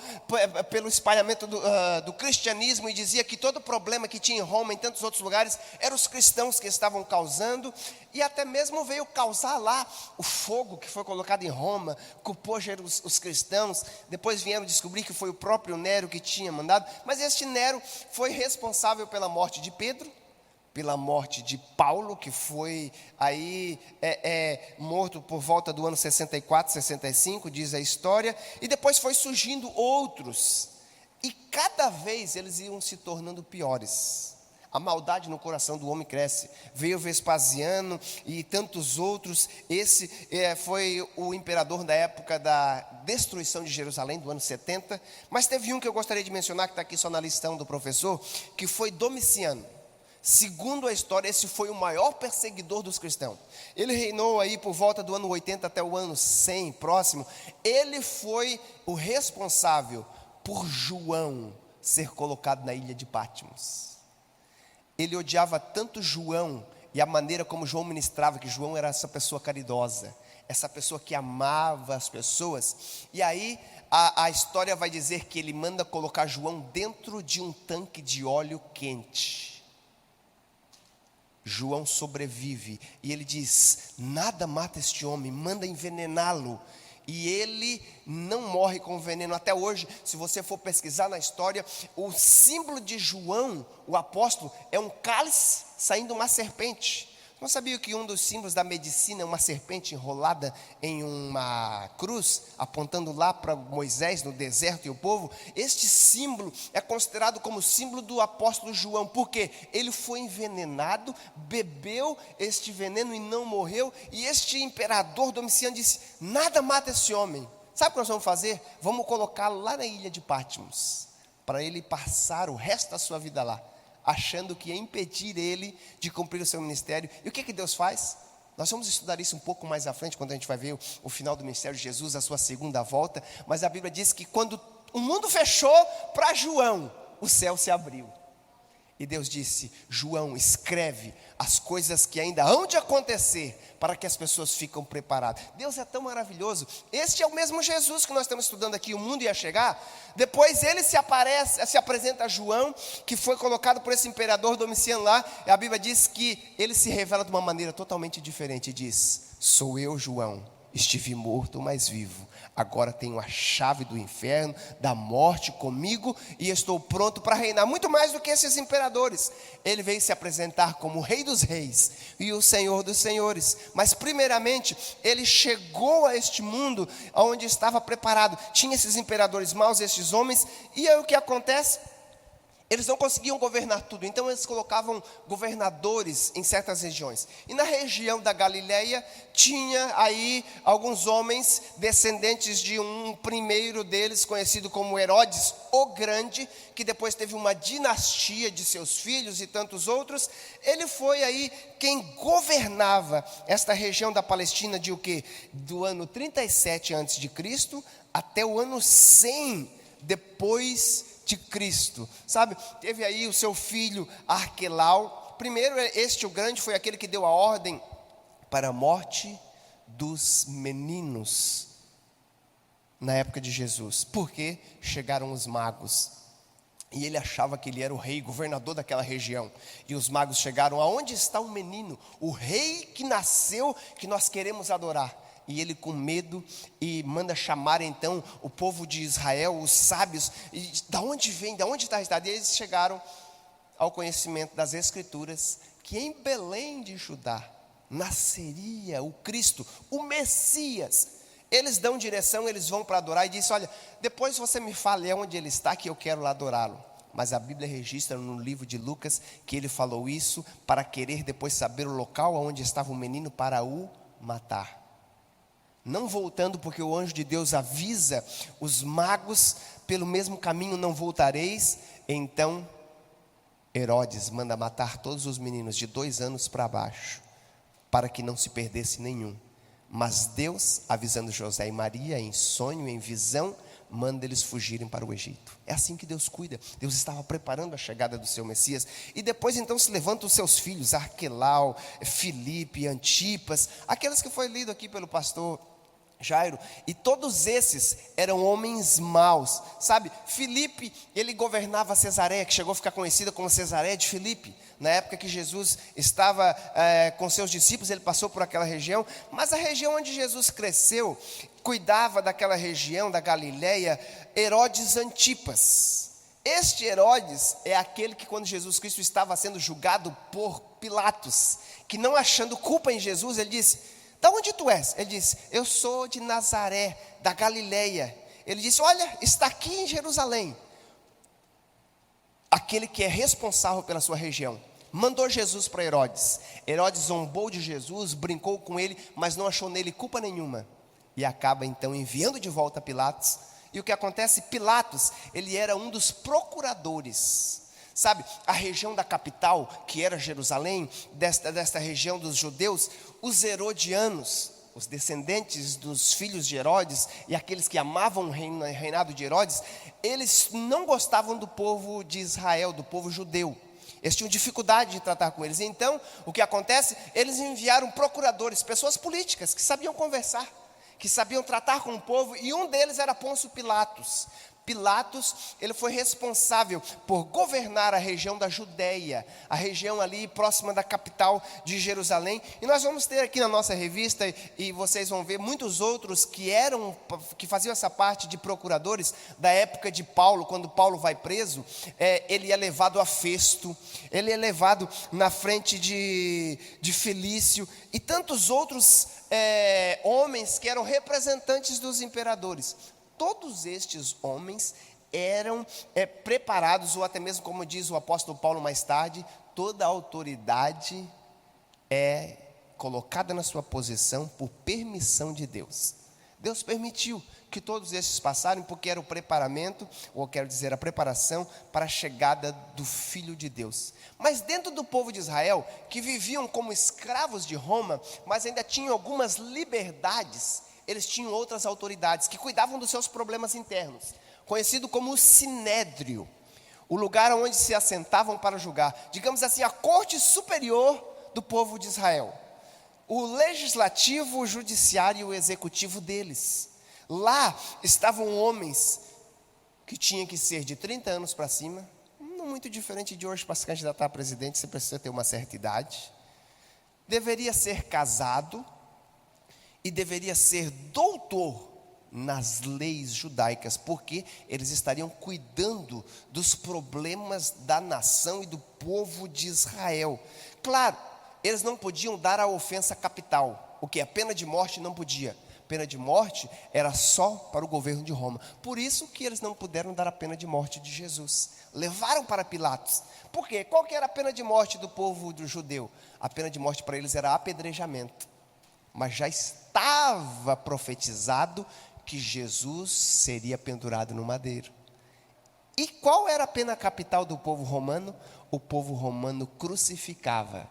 pelo espalhamento do cristianismo, e dizia que todo problema que tinha em Roma, em tantos outros lugares, eram os cristãos que estavam causando. E até mesmo veio causar lá o fogo que foi colocado em Roma, culpou os cristãos. Depois vieram descobrir que foi o próprio Nero que tinha mandado. Mas este Nero foi responsável pela morte de Pedro, pela morte de Paulo, que foi aí morto por volta do ano 64, 65, diz a história. E depois foi surgindo outros, e cada vez eles iam se tornando piores. A maldade no coração do homem cresce. Veio Vespasiano e tantos outros. Esse foi o imperador da época da destruição de Jerusalém, do ano 70. Mas teve um que eu gostaria de mencionar, que está aqui só na listão do professor, que foi Domiciano. Segundo a história, esse foi o maior perseguidor dos cristãos. Ele reinou aí por volta do ano 80 até o ano 100, próximo. Ele foi o responsável por João ser colocado na ilha de Patmos. Ele odiava tanto João, e a maneira como João ministrava, que João era essa pessoa caridosa, essa pessoa que amava as pessoas. E aí a história vai dizer que ele manda colocar João dentro de um tanque de óleo quente. João sobrevive, e ele diz: nada mata este homem, manda envenená-lo. E ele não morre com veneno. Até hoje, se você for pesquisar na história, o símbolo de João, o apóstolo, é um cálice saindo uma serpente. Não sabia que um dos símbolos da medicina é uma serpente enrolada em uma cruz, apontando lá para Moisés no deserto e o povo? Este símbolo é considerado como símbolo do apóstolo João, porque ele foi envenenado, bebeu este veneno e não morreu. E este imperador Domiciano disse: nada mata esse homem. Sabe o que nós vamos fazer? Vamos colocá-lo lá na ilha de Patmos, para ele passar o resto da sua vida lá, achando que ia impedir ele de cumprir o seu ministério. E o que Deus faz? Nós vamos estudar isso um pouco mais à frente, quando a gente vai ver o final do ministério de Jesus, a sua segunda volta. Mas a Bíblia diz que quando o mundo fechou para João, o céu se abriu. E Deus disse: João, escreve as coisas que ainda hão de acontecer, para que as pessoas fiquem preparadas. Deus é tão maravilhoso. Este é o mesmo Jesus que nós estamos estudando aqui. O mundo ia chegar. Depois ele se apresenta a João, que foi colocado por esse imperador Domiciano lá. A Bíblia diz que ele se revela de uma maneira totalmente diferente. Diz: sou eu, João, estive morto, mas vivo. Agora tenho a chave do inferno, da morte comigo, e estou pronto para reinar, muito mais do que esses imperadores. Ele veio se apresentar como o Rei dos Reis e o Senhor dos Senhores. Mas primeiramente, ele chegou a este mundo onde estava preparado. Tinha esses imperadores maus, esses homens, e aí o que acontece? Eles não conseguiam governar tudo, então eles colocavam governadores em certas regiões. E na região da Galileia tinha aí alguns homens descendentes de um primeiro deles, conhecido como Herodes o Grande, que depois teve uma dinastia de seus filhos e tantos outros. Ele foi aí quem governava esta região da Palestina de o quê? Do ano 37 a.C. até o ano 100 depois de Cristo, sabe? Teve aí o seu filho Arquelau. Primeiro, este o grande foi aquele que deu a ordem para a morte dos meninos na época de Jesus, porque chegaram os magos e ele achava que ele era o rei, governador daquela região, e os magos chegaram: aonde está o menino, o rei que nasceu, que nós queremos adorar? E ele, com medo, e manda chamar então o povo de Israel, os sábios, e da onde vem, da onde está registrado? E eles chegaram ao conhecimento das Escrituras, que em Belém de Judá nasceria o Cristo, o Messias. Eles dão direção, eles vão para adorar, e diz: olha, depois você me fale onde ele está, que eu quero lá adorá-lo. Mas a Bíblia registra no livro de Lucas que ele falou isso para querer depois saber o local onde estava o menino para o matar. Não voltando, porque o anjo de Deus avisa os magos: pelo mesmo caminho não voltareis. Então Herodes manda matar todos os meninos de 2 anos para baixo, para que não se perdesse nenhum. Mas Deus, avisando José e Maria em sonho, em visão, manda eles fugirem para o Egito. É assim que Deus cuida. Deus estava preparando a chegada do seu Messias. E depois então se levantam os seus filhos, Arquelau, Filipe, Antipas, aqueles que foi lido aqui pelo pastor Jairo, e todos esses eram homens maus, sabe? Filipe, ele governava Cesareia, que chegou a ficar conhecida como Cesareia de Filipe. Na época que Jesus estava com seus discípulos, ele passou por aquela região. Mas a região onde Jesus cresceu, cuidava daquela região da Galileia, Herodes Antipas. Este Herodes é aquele que, quando Jesus Cristo estava sendo julgado por Pilatos, que não achando culpa em Jesus, ele disse: da onde tu és? Ele disse: eu sou de Nazaré, da Galileia. Ele disse: olha, está aqui em Jerusalém aquele que é responsável pela sua região. Mandou Jesus para Herodes. Herodes zombou de Jesus, brincou com ele, mas não achou nele culpa nenhuma. E acaba então enviando de volta a Pilatos. E o que acontece? Pilatos, ele era um dos procuradores. Sabe, a região da capital, que era Jerusalém, desta região dos judeus, os herodianos, os descendentes dos filhos de Herodes, e aqueles que amavam o reinado de Herodes, eles não gostavam do povo de Israel, do povo judeu. Eles tinham dificuldade de tratar com eles. Então, o que acontece? Eles enviaram procuradores, pessoas políticas, que sabiam conversar, que sabiam tratar com o povo, e um deles era Pôncio Pilatos. Pilatos, ele foi responsável por governar a região da Judéia, a região ali próxima da capital de Jerusalém. E nós vamos ter aqui na nossa revista, e vocês vão ver muitos outros que faziam essa parte de procuradores da época de Paulo. Quando Paulo vai preso, ele é levado a Festo, ele é levado na frente de Felício e tantos outros homens que eram representantes dos imperadores. Todos estes homens eram preparados, ou até mesmo, como diz o apóstolo Paulo mais tarde, toda a autoridade é colocada na sua posição por permissão de Deus. Deus permitiu que todos estes passaram, porque era o preparamento, ou quero dizer, a preparação para a chegada do Filho de Deus. Mas dentro do povo de Israel, que viviam como escravos de Roma, mas ainda tinham algumas liberdades, eles tinham outras autoridades que cuidavam dos seus problemas internos, conhecido como o Sinédrio, o lugar onde se assentavam para julgar, digamos assim, a corte superior do povo de Israel, o legislativo, o judiciário e o executivo deles. Lá estavam homens que tinham que ser de 30 anos para cima, não muito diferente de hoje. Para se candidatar a presidente, você precisa ter uma certa idade, deveria ser casado, e deveria ser doutor nas leis judaicas, porque eles estariam cuidando dos problemas da nação e do povo de Israel. Claro, eles não podiam dar a ofensa capital, o que é a pena de morte não podia. Pena de morte era só para o governo de Roma. Por isso que eles não puderam dar a pena de morte de Jesus. Levaram para Pilatos. Por quê? Qual que era a pena de morte do povo do judeu? A pena de morte para eles era apedrejamento. Mas já estava profetizado que Jesus seria pendurado no madeiro. E qual era a pena capital do povo romano? O povo romano crucificava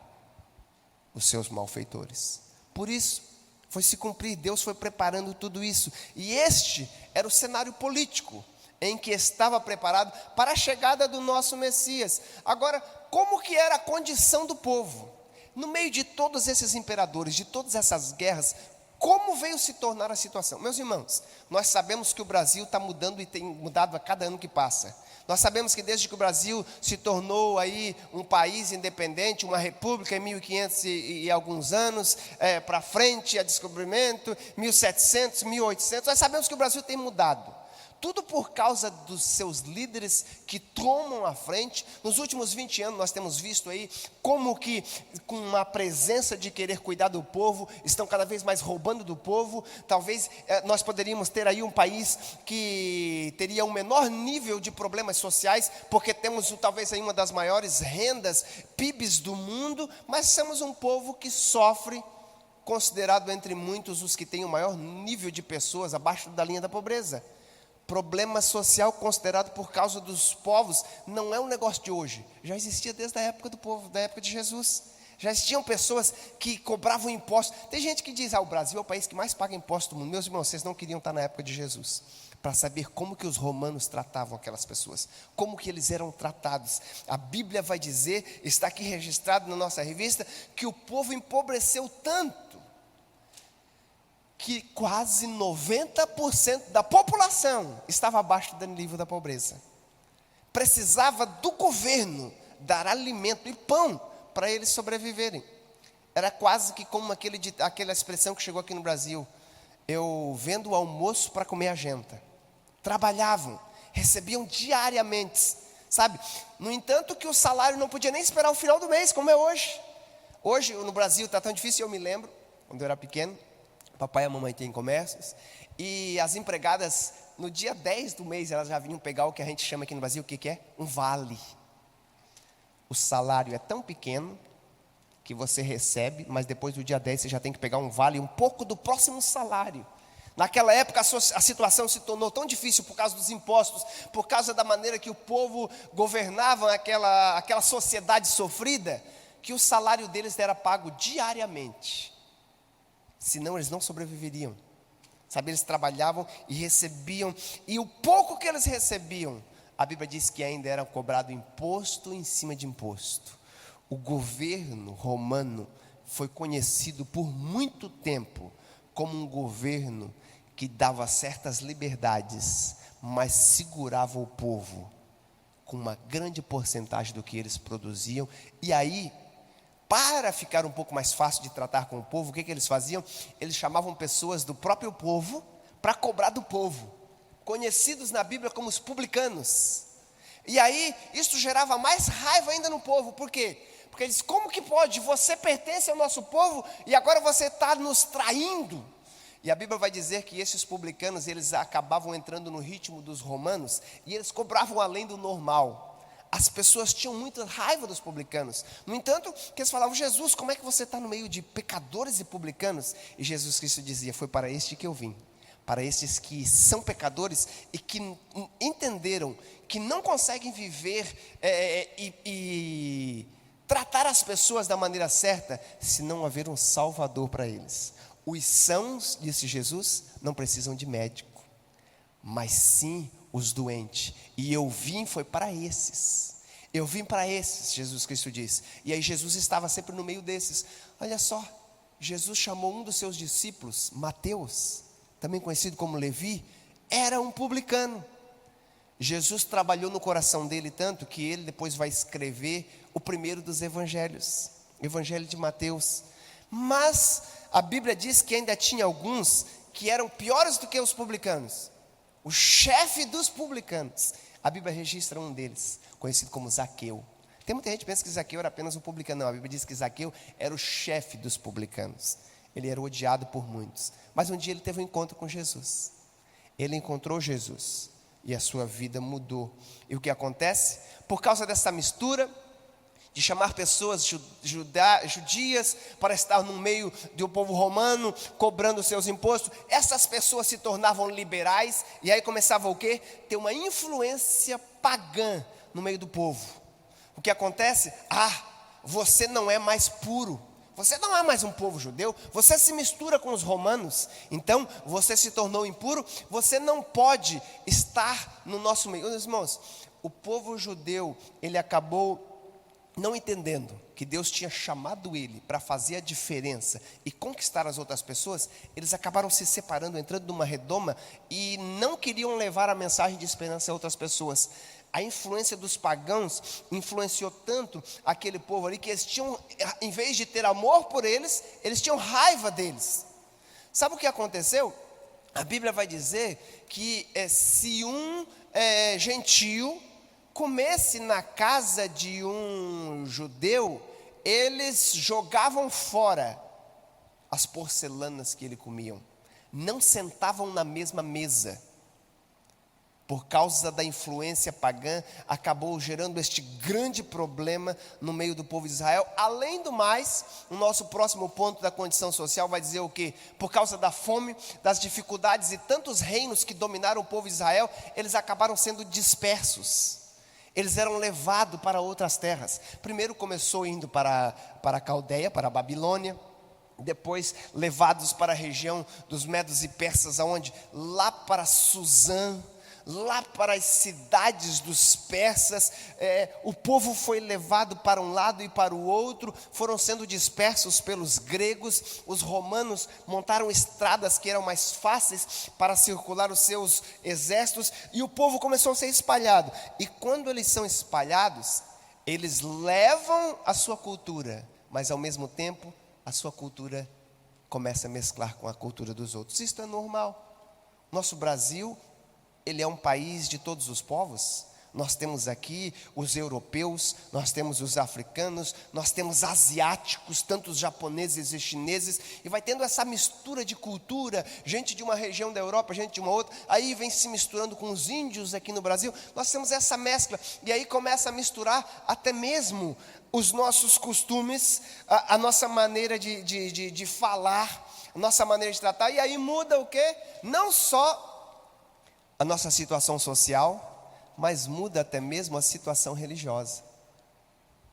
os seus malfeitores. Por isso, foi se cumprir, Deus foi preparando tudo isso. E este era o cenário político em que estava preparado para a chegada do nosso Messias. Agora, como que era a condição do povo? No meio de todos esses imperadores, de todas essas guerras, como veio se tornar a situação? Meus irmãos, nós sabemos que o Brasil está mudando e tem mudado a cada ano que passa. Nós sabemos que desde que o Brasil se tornou aí um país independente, uma república em 1500 e alguns anos, para frente, a descobrimento, 1700, 1800, nós sabemos que o Brasil tem mudado. Tudo por causa dos seus líderes que tomam a frente. Nos últimos 20 anos nós temos visto aí como que com uma presença de querer cuidar do povo, estão cada vez mais roubando do povo. Talvez nós poderíamos ter aí um país que teria um menor nível de problemas sociais, porque temos talvez aí uma das maiores rendas, PIBs do mundo, mas somos um povo que sofre, considerado entre muitos os que têm o maior nível de pessoas abaixo da linha da pobreza. Problema social considerado por causa dos povos não é um negócio de hoje. Já existia desde a época do povo, da época de Jesus. Já existiam pessoas que cobravam impostos. Tem gente que diz, o Brasil é o país que mais paga impostos do mundo. Meus irmãos, vocês não queriam estar na época de Jesus para saber como que os romanos tratavam aquelas pessoas, como que eles eram tratados. A Bíblia vai dizer, está aqui registrado na nossa revista, que o povo empobreceu tanto que quase 90% da população estava abaixo do nível da pobreza. Precisava do governo dar alimento e pão para eles sobreviverem. Era quase que como aquela expressão que chegou aqui no Brasil: eu vendo o almoço para comer a janta. Trabalhavam, recebiam diariamente, sabe? No entanto que o salário não podia nem esperar o final do mês, como é hoje. Hoje no Brasil está tão difícil, eu me lembro, quando eu era pequeno, papai e a mamãe têm comércios, e as empregadas, no dia 10 do mês, elas já vinham pegar o que a gente chama aqui no Brasil, o que é? Um vale. O salário é tão pequeno, que você recebe, mas depois do dia 10 você já tem que pegar um vale, um pouco do próximo salário. Naquela época a situação se tornou tão difícil por causa dos impostos, por causa da maneira que o povo governava aquela sociedade sofrida, que o salário deles era pago diariamente. Senão eles não sobreviveriam. Sabe, eles trabalhavam e recebiam, e o pouco que eles recebiam, a Bíblia diz que ainda era cobrado imposto em cima de imposto. O governo romano foi conhecido por muito tempo como um governo que dava certas liberdades, mas segurava o povo com uma grande porcentagem do que eles produziam. E aí, para ficar um pouco mais fácil de tratar com o povo, o que eles faziam? Eles chamavam pessoas do próprio povo para cobrar do povo, conhecidos na Bíblia como os publicanos. E aí, isso gerava mais raiva ainda no povo. Por quê? Porque eles, como que pode? Você pertence ao nosso povo e agora você está nos traindo. E a Bíblia vai dizer que esses publicanos, eles acabavam entrando no ritmo dos romanos, e eles cobravam além do normal. As pessoas tinham muita raiva dos publicanos. No entanto, que eles falavam: Jesus, como é que você está no meio de pecadores e publicanos? E Jesus Cristo dizia: foi para este que eu vim, para estes que são pecadores e que entenderam que não conseguem viver e tratar as pessoas da maneira certa, se não haver um salvador para eles. Os sãos, disse Jesus, não precisam de médico, mas sim os doentes. E eu vim foi para esses. Eu vim para esses, Jesus Cristo disse. E aí Jesus estava sempre no meio desses. Olha só, Jesus chamou um dos seus discípulos, Mateus, também conhecido como Levi, era um publicano. Jesus trabalhou no coração dele tanto que ele depois vai escrever o primeiro dos evangelhos, Evangelho de Mateus. Mas a Bíblia diz que ainda tinha alguns que eram piores do que os publicanos. O chefe dos publicanos, a Bíblia registra um deles, conhecido como Zaqueu. Tem muita gente que pensa que Zaqueu era apenas um publicano. Não, a Bíblia diz que Zaqueu era o chefe dos publicanos. Ele era odiado por muitos. Mas um dia ele teve um encontro com Jesus. Ele encontrou Jesus e a sua vida mudou. E o que acontece? Por causa dessa mistura de chamar pessoas judias para estar no meio do povo romano, cobrando seus impostos, essas pessoas se tornavam liberais, e aí começava o quê? Ter uma influência pagã no meio do povo. O que acontece? Você não é mais puro, você não é mais um povo judeu, você se mistura com os romanos, então você se tornou impuro, você não pode estar no nosso meio. Meus irmãos, o povo judeu, ele acabou não entendendo que Deus tinha chamado ele para fazer a diferença e conquistar as outras pessoas. Eles acabaram se separando, entrando numa redoma, e não queriam levar a mensagem de esperança a outras pessoas. A influência dos pagãos influenciou tanto aquele povo ali, que eles tinham, em vez de ter amor por eles, eles tinham raiva deles. Sabe o que aconteceu? A Bíblia vai dizer que se um gentio comesse na casa de um judeu, eles jogavam fora as porcelanas que ele comiam, não sentavam na mesma mesa. Por causa da influência pagã, acabou gerando este grande problema no meio do povo de Israel. Além do mais, o nosso próximo ponto da condição social vai dizer o quê? Por causa da fome, das dificuldades e tantos reinos que dominaram o povo de Israel, eles acabaram sendo dispersos. Eles eram levados para outras terras. Primeiro começou indo para a Caldeia, para a Babilônia. Depois levados para a região dos medos e persas, aonde? Lá para Suzã, lá para as cidades dos persas. O povo foi levado para um lado e para o outro, foram sendo dispersos pelos gregos. Os romanos montaram estradas que eram mais fáceis para circular os seus exércitos, e o povo começou a ser espalhado. E quando eles são espalhados, eles levam a sua cultura, mas ao mesmo tempo a sua cultura começa a mesclar com a cultura dos outros. Isso é normal. Nosso Brasil, ele é um país de todos os povos. Nós temos aqui os europeus, nós temos os africanos, nós temos asiáticos, tanto os japoneses e chineses, e vai tendo essa mistura de cultura, gente de uma região da Europa, gente de uma outra, aí vem se misturando com os índios aqui no Brasil. Nós temos essa mescla, e aí começa a misturar até mesmo os nossos costumes, a nossa maneira de falar, a nossa maneira de tratar, e aí muda o quê? Não só a nossa situação social, mas muda até mesmo a situação religiosa.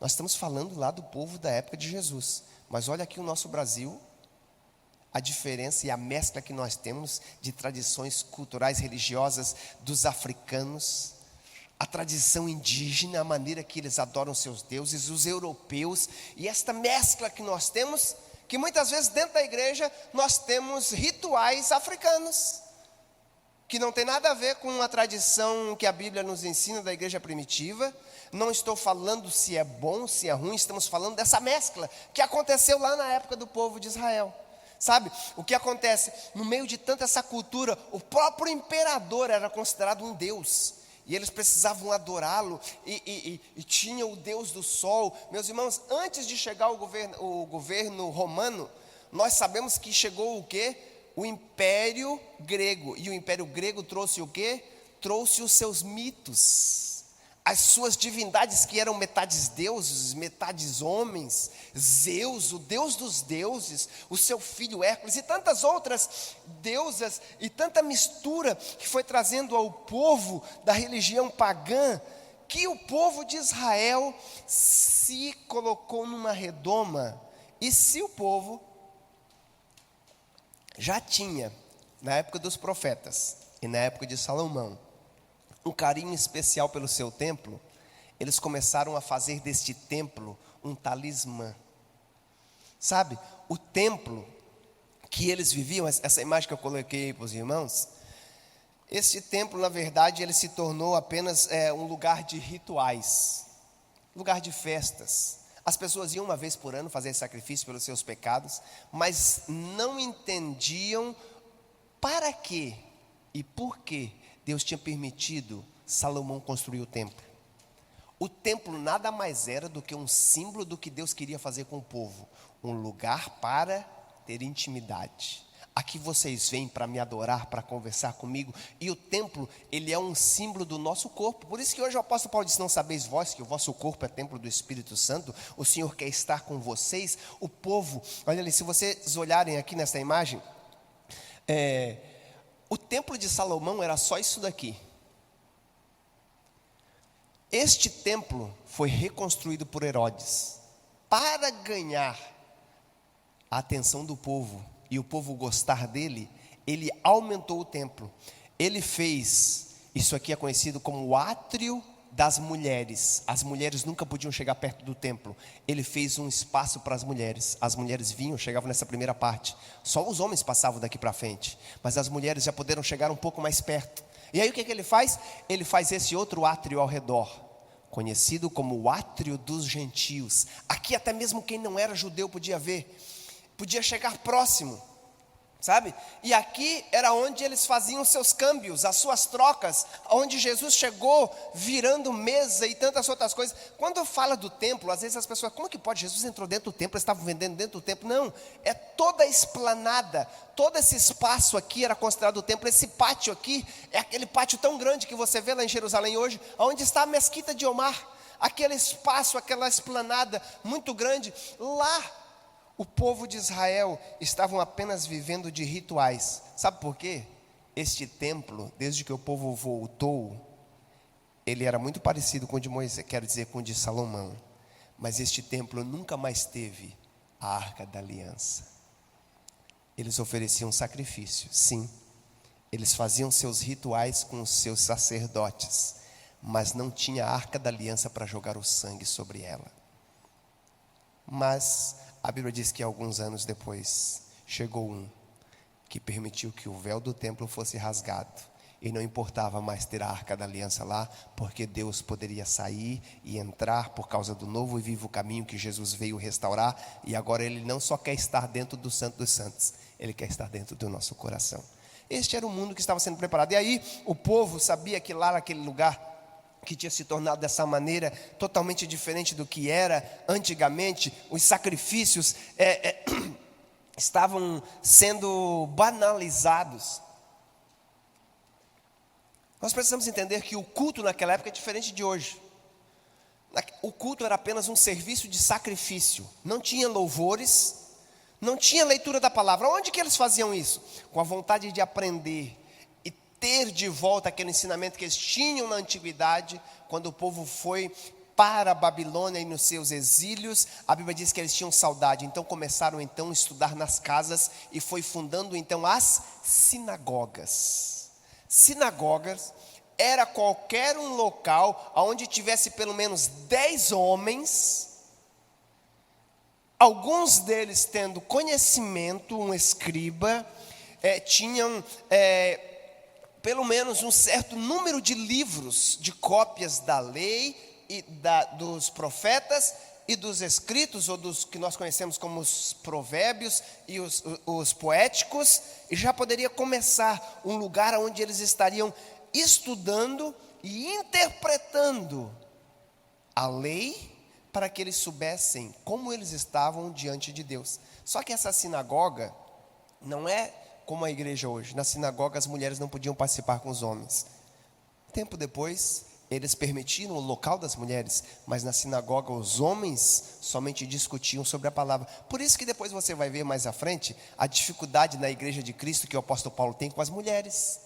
Nós estamos falando lá do povo da época de Jesus, mas olha aqui o nosso Brasil, a diferença e a mescla que nós temos de tradições culturais religiosas dos africanos, a tradição indígena, a maneira que eles adoram seus deuses, os europeus, e esta mescla que nós temos, que muitas vezes dentro da igreja nós temos rituais africanos, que não tem nada a ver com a tradição que a Bíblia nos ensina da igreja primitiva. Não estou falando se é bom, se é ruim, estamos falando dessa mescla que aconteceu lá na época do povo de Israel. Sabe, o que acontece? No meio de tanta essa cultura, o próprio imperador era considerado um deus, e eles precisavam adorá-lo, e tinha o deus do sol. Meus irmãos, antes de chegar o governo romano, nós sabemos que chegou o quê? O Império Grego. E o Império Grego trouxe o quê? Trouxe os seus mitos, as suas divindades que eram metades deuses, metades homens. Zeus, o deus dos deuses, o seu filho Hércules e tantas outras deusas, e tanta mistura que foi trazendo ao povo da religião pagã, que o povo de Israel se colocou numa redoma. E se o povo já tinha, na época dos profetas e na época de Salomão, um carinho especial pelo seu templo, eles começaram a fazer deste templo um talismã. Sabe, o templo que eles viviam, essa imagem que eu coloquei aí para os irmãos, esse templo, na verdade, ele se tornou apenas um lugar de rituais, lugar de festas, As pessoas iam uma vez por ano fazer sacrifício pelos seus pecados, mas não entendiam para quê e por que Deus tinha permitido Salomão construir o templo. O templo nada mais era do que um símbolo do que Deus queria fazer com o povo. Um lugar para ter intimidade. Aqui vocês vêm para me adorar, para conversar comigo. E o templo, ele é um símbolo do nosso corpo. Por isso que hoje o apóstolo Paulo diz: não sabeis vós que o vosso corpo é templo do Espírito Santo? O Senhor quer estar com vocês. O povo, olha ali, se vocês olharem aqui nessa imagem, o templo de Salomão era só isso daqui. Este templo foi reconstruído por Herodes para ganhar a atenção do povo e o povo gostar dele. Ele aumentou o templo. Ele fez, isso aqui é conhecido como o átrio das mulheres. As mulheres nunca podiam chegar perto do templo. Ele fez um espaço para as mulheres. As mulheres vinham, chegavam nessa primeira parte. Só os homens passavam daqui para frente, mas as mulheres já puderam chegar um pouco mais perto. E aí o que ele faz? Ele faz esse outro átrio ao redor, conhecido como o átrio dos gentios. Aqui até mesmo quem não era judeu podia ver, podia chegar próximo, sabe? E aqui era onde eles faziam seus câmbios, as suas trocas, onde Jesus chegou virando mesa e tantas outras coisas. Quando fala do templo, às vezes as pessoas: como que pode? Jesus entrou dentro do templo, eles estavam vendendo dentro do templo. Não, é toda a esplanada, todo esse espaço aqui era considerado o templo. Esse pátio aqui é aquele pátio tão grande que você vê lá em Jerusalém hoje, onde está a mesquita de Omar. Aquele espaço, aquela esplanada muito grande. Lá o povo de Israel estavam apenas vivendo de rituais. Sabe por quê? Este templo, desde que o povo voltou, ele era muito parecido com o de Moisés, quero dizer, com o de Salomão. Mas este templo nunca mais teve a Arca da Aliança. Eles ofereciam sacrifício, sim. Eles faziam seus rituais com os seus sacerdotes, mas não tinha a Arca da Aliança para jogar o sangue sobre ela. Mas a Bíblia diz que alguns anos depois chegou um que permitiu que o véu do templo fosse rasgado. E não importava mais ter a Arca da Aliança lá, porque Deus poderia sair e entrar por causa do novo e vivo caminho que Jesus veio restaurar. E agora Ele não só quer estar dentro do Santo dos Santos, Ele quer estar dentro do nosso coração. Este era o mundo que estava sendo preparado. E aí o povo sabia que lá naquele lugar, que tinha se tornado dessa maneira totalmente diferente do que era antigamente, os sacrifícios estavam sendo banalizados. Nós precisamos entender que o culto naquela época é diferente de hoje. O culto era apenas um serviço de sacrifício, não tinha louvores, não tinha leitura da palavra. Onde que eles faziam isso? Com a vontade de aprender e ter de volta aquele ensinamento que eles tinham na antiguidade, quando o povo foi para a Babilônia e nos seus exílios. A Bíblia diz que eles tinham saudade, então começaram então a estudar nas casas e foi fundando então as sinagogas. Sinagogas era qualquer um local onde tivesse pelo menos 10 homens, alguns deles tendo conhecimento, um escriba, tinham pelo menos um certo número de livros, de cópias da lei e dos profetas e dos escritos, ou dos que nós conhecemos como os provérbios e os poéticos. E já poderia começar um lugar onde eles estariam estudando e interpretando a lei, para que eles soubessem como eles estavam diante de Deus. Só que essa sinagoga não é como a igreja hoje. Na sinagoga as mulheres não podiam participar com os homens. Tempo depois, eles permitiram o local das mulheres, mas na sinagoga os homens somente discutiam sobre a palavra. Por isso que depois você vai ver mais à frente a dificuldade na igreja de Cristo que o apóstolo Paulo tem com as mulheres.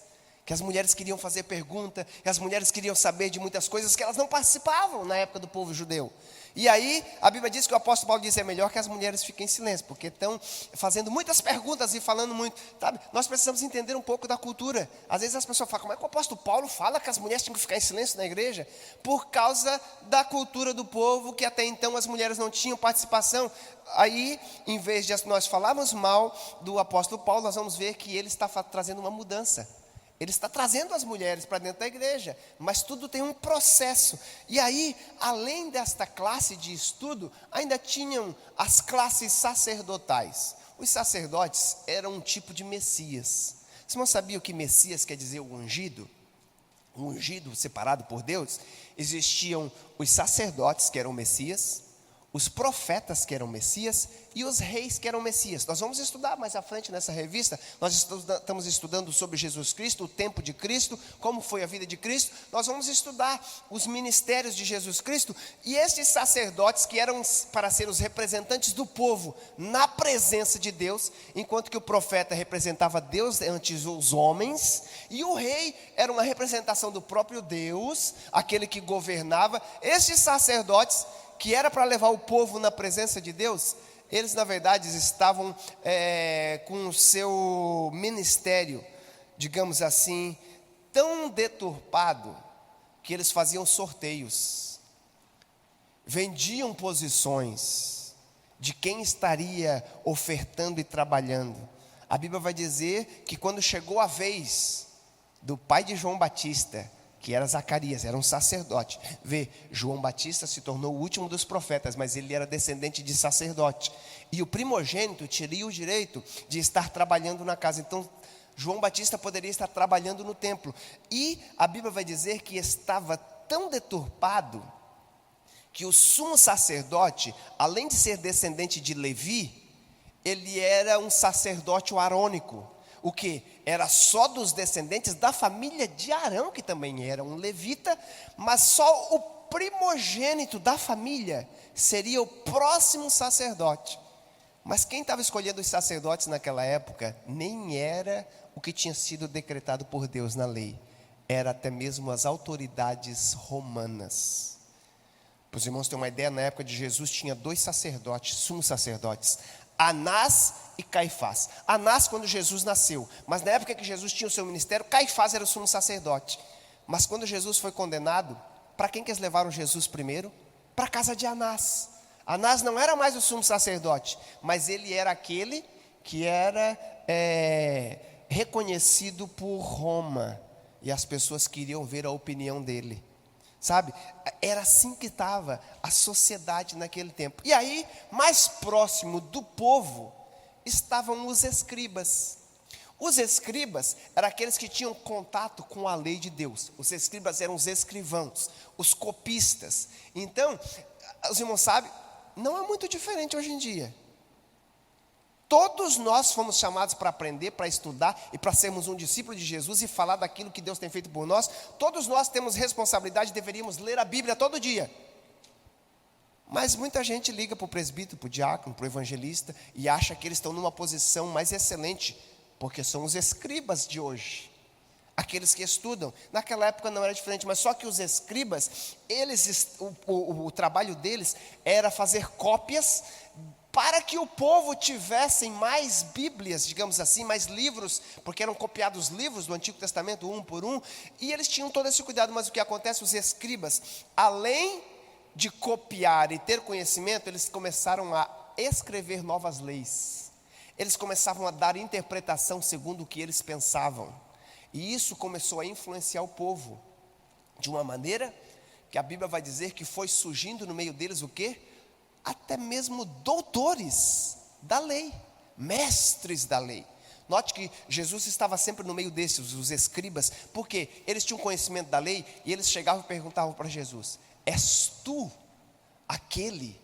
Que as mulheres queriam fazer pergunta, que as mulheres queriam saber de muitas coisas que elas não participavam na época do povo judeu. E aí, a Bíblia diz que o apóstolo Paulo diz: é melhor que as mulheres fiquem em silêncio, porque estão fazendo muitas perguntas e falando muito, sabe? Nós precisamos entender um pouco da cultura. Às vezes as pessoas falam: como é que o apóstolo Paulo fala que as mulheres tinham que ficar em silêncio na igreja? Por causa da cultura do povo, que até então as mulheres não tinham participação. Aí, em vez de nós falarmos mal do apóstolo Paulo, nós vamos ver que ele está trazendo uma mudança. Ele está trazendo as mulheres para dentro da igreja, mas tudo tem um processo. E aí, além desta classe de estudo, ainda tinham as classes sacerdotais. Os sacerdotes eram um tipo de Messias. Você não sabia o que Messias quer dizer, o ungido? O ungido separado por Deus. Existiam os sacerdotes que eram Messias, os profetas que eram Messias e os reis que eram Messias. Nós vamos estudar mais à frente nessa revista. Nós estamos estudando sobre Jesus Cristo, o tempo de Cristo, como foi a vida de Cristo. Nós vamos estudar os ministérios de Jesus Cristo. E esses sacerdotes que eram para ser os representantes do povo na presença de Deus, enquanto que o profeta representava Deus ante os homens, e o rei era uma representação do próprio Deus, aquele que governava. Esses sacerdotes, que era para levar o povo na presença de Deus, eles na verdade estavam com o seu ministério, digamos assim, tão deturpado, que eles faziam sorteios, vendiam posições de quem estaria ofertando e trabalhando. A Bíblia vai dizer que quando chegou a vez do pai de João Batista, que era Zacarias, era um sacerdote. Vê, João Batista se tornou o último dos profetas, mas ele era descendente de sacerdote. E o primogênito teria o direito de estar trabalhando na casa. Então, João Batista poderia estar trabalhando no templo. E a Bíblia vai dizer que estava tão deturpado, que o sumo sacerdote, além de ser descendente de Levi, ele era um sacerdote arônico. O que? Era só dos descendentes da família de Arão, que também era um levita, mas só o primogênito da família seria o próximo sacerdote. Mas quem estava escolhendo os sacerdotes naquela época nem era o que tinha sido decretado por Deus na lei, era até mesmo as autoridades romanas. Para os irmãos terem uma ideia, na época de Jesus tinha 2 sacerdotes, sumos sacerdotes, Anás e Caifás. Anás quando Jesus nasceu, mas na época que Jesus tinha o seu ministério, Caifás era o sumo sacerdote. Mas quando Jesus foi condenado, para quem que eles levaram Jesus primeiro? Para a casa de Anás. Anás não era mais o sumo sacerdote, mas ele era aquele que era reconhecido por Roma, e as pessoas queriam ver a opinião dele. Sabe, era assim que estava a sociedade naquele tempo. E aí, mais próximo do povo, estavam os escribas. Os escribas eram aqueles que tinham contato com a lei de Deus. Os escribas eram os escrivãos, os copistas. Então, os irmãos sabem, não é muito diferente hoje em dia. Todos nós fomos chamados para aprender, para estudar e para sermos um discípulo de Jesus e falar daquilo que Deus tem feito por nós. Todos nós temos responsabilidade, deveríamos ler a Bíblia todo dia. Mas muita gente liga para o presbítero, para o diácono, para o evangelista e acha que eles estão numa posição mais excelente, porque são os escribas de hoje, aqueles que estudam. Naquela época não era diferente, mas só que os escribas, o trabalho deles era fazer cópias para que o povo tivesse mais Bíblias, digamos assim, mais livros, porque eram copiados livros do Antigo Testamento, um por um, e eles tinham todo esse cuidado. Mas o que acontece, os escribas, além de copiar e ter conhecimento, eles começaram a escrever novas leis, eles começavam a dar interpretação segundo o que eles pensavam, e isso começou a influenciar o povo, de uma maneira que a Bíblia vai dizer que foi surgindo no meio deles o quê? Até mesmo doutores da lei, mestres da lei. Note que Jesus estava sempre no meio desses, os escribas, porque eles tinham conhecimento da lei, e eles chegavam e perguntavam para Jesus: és tu aquele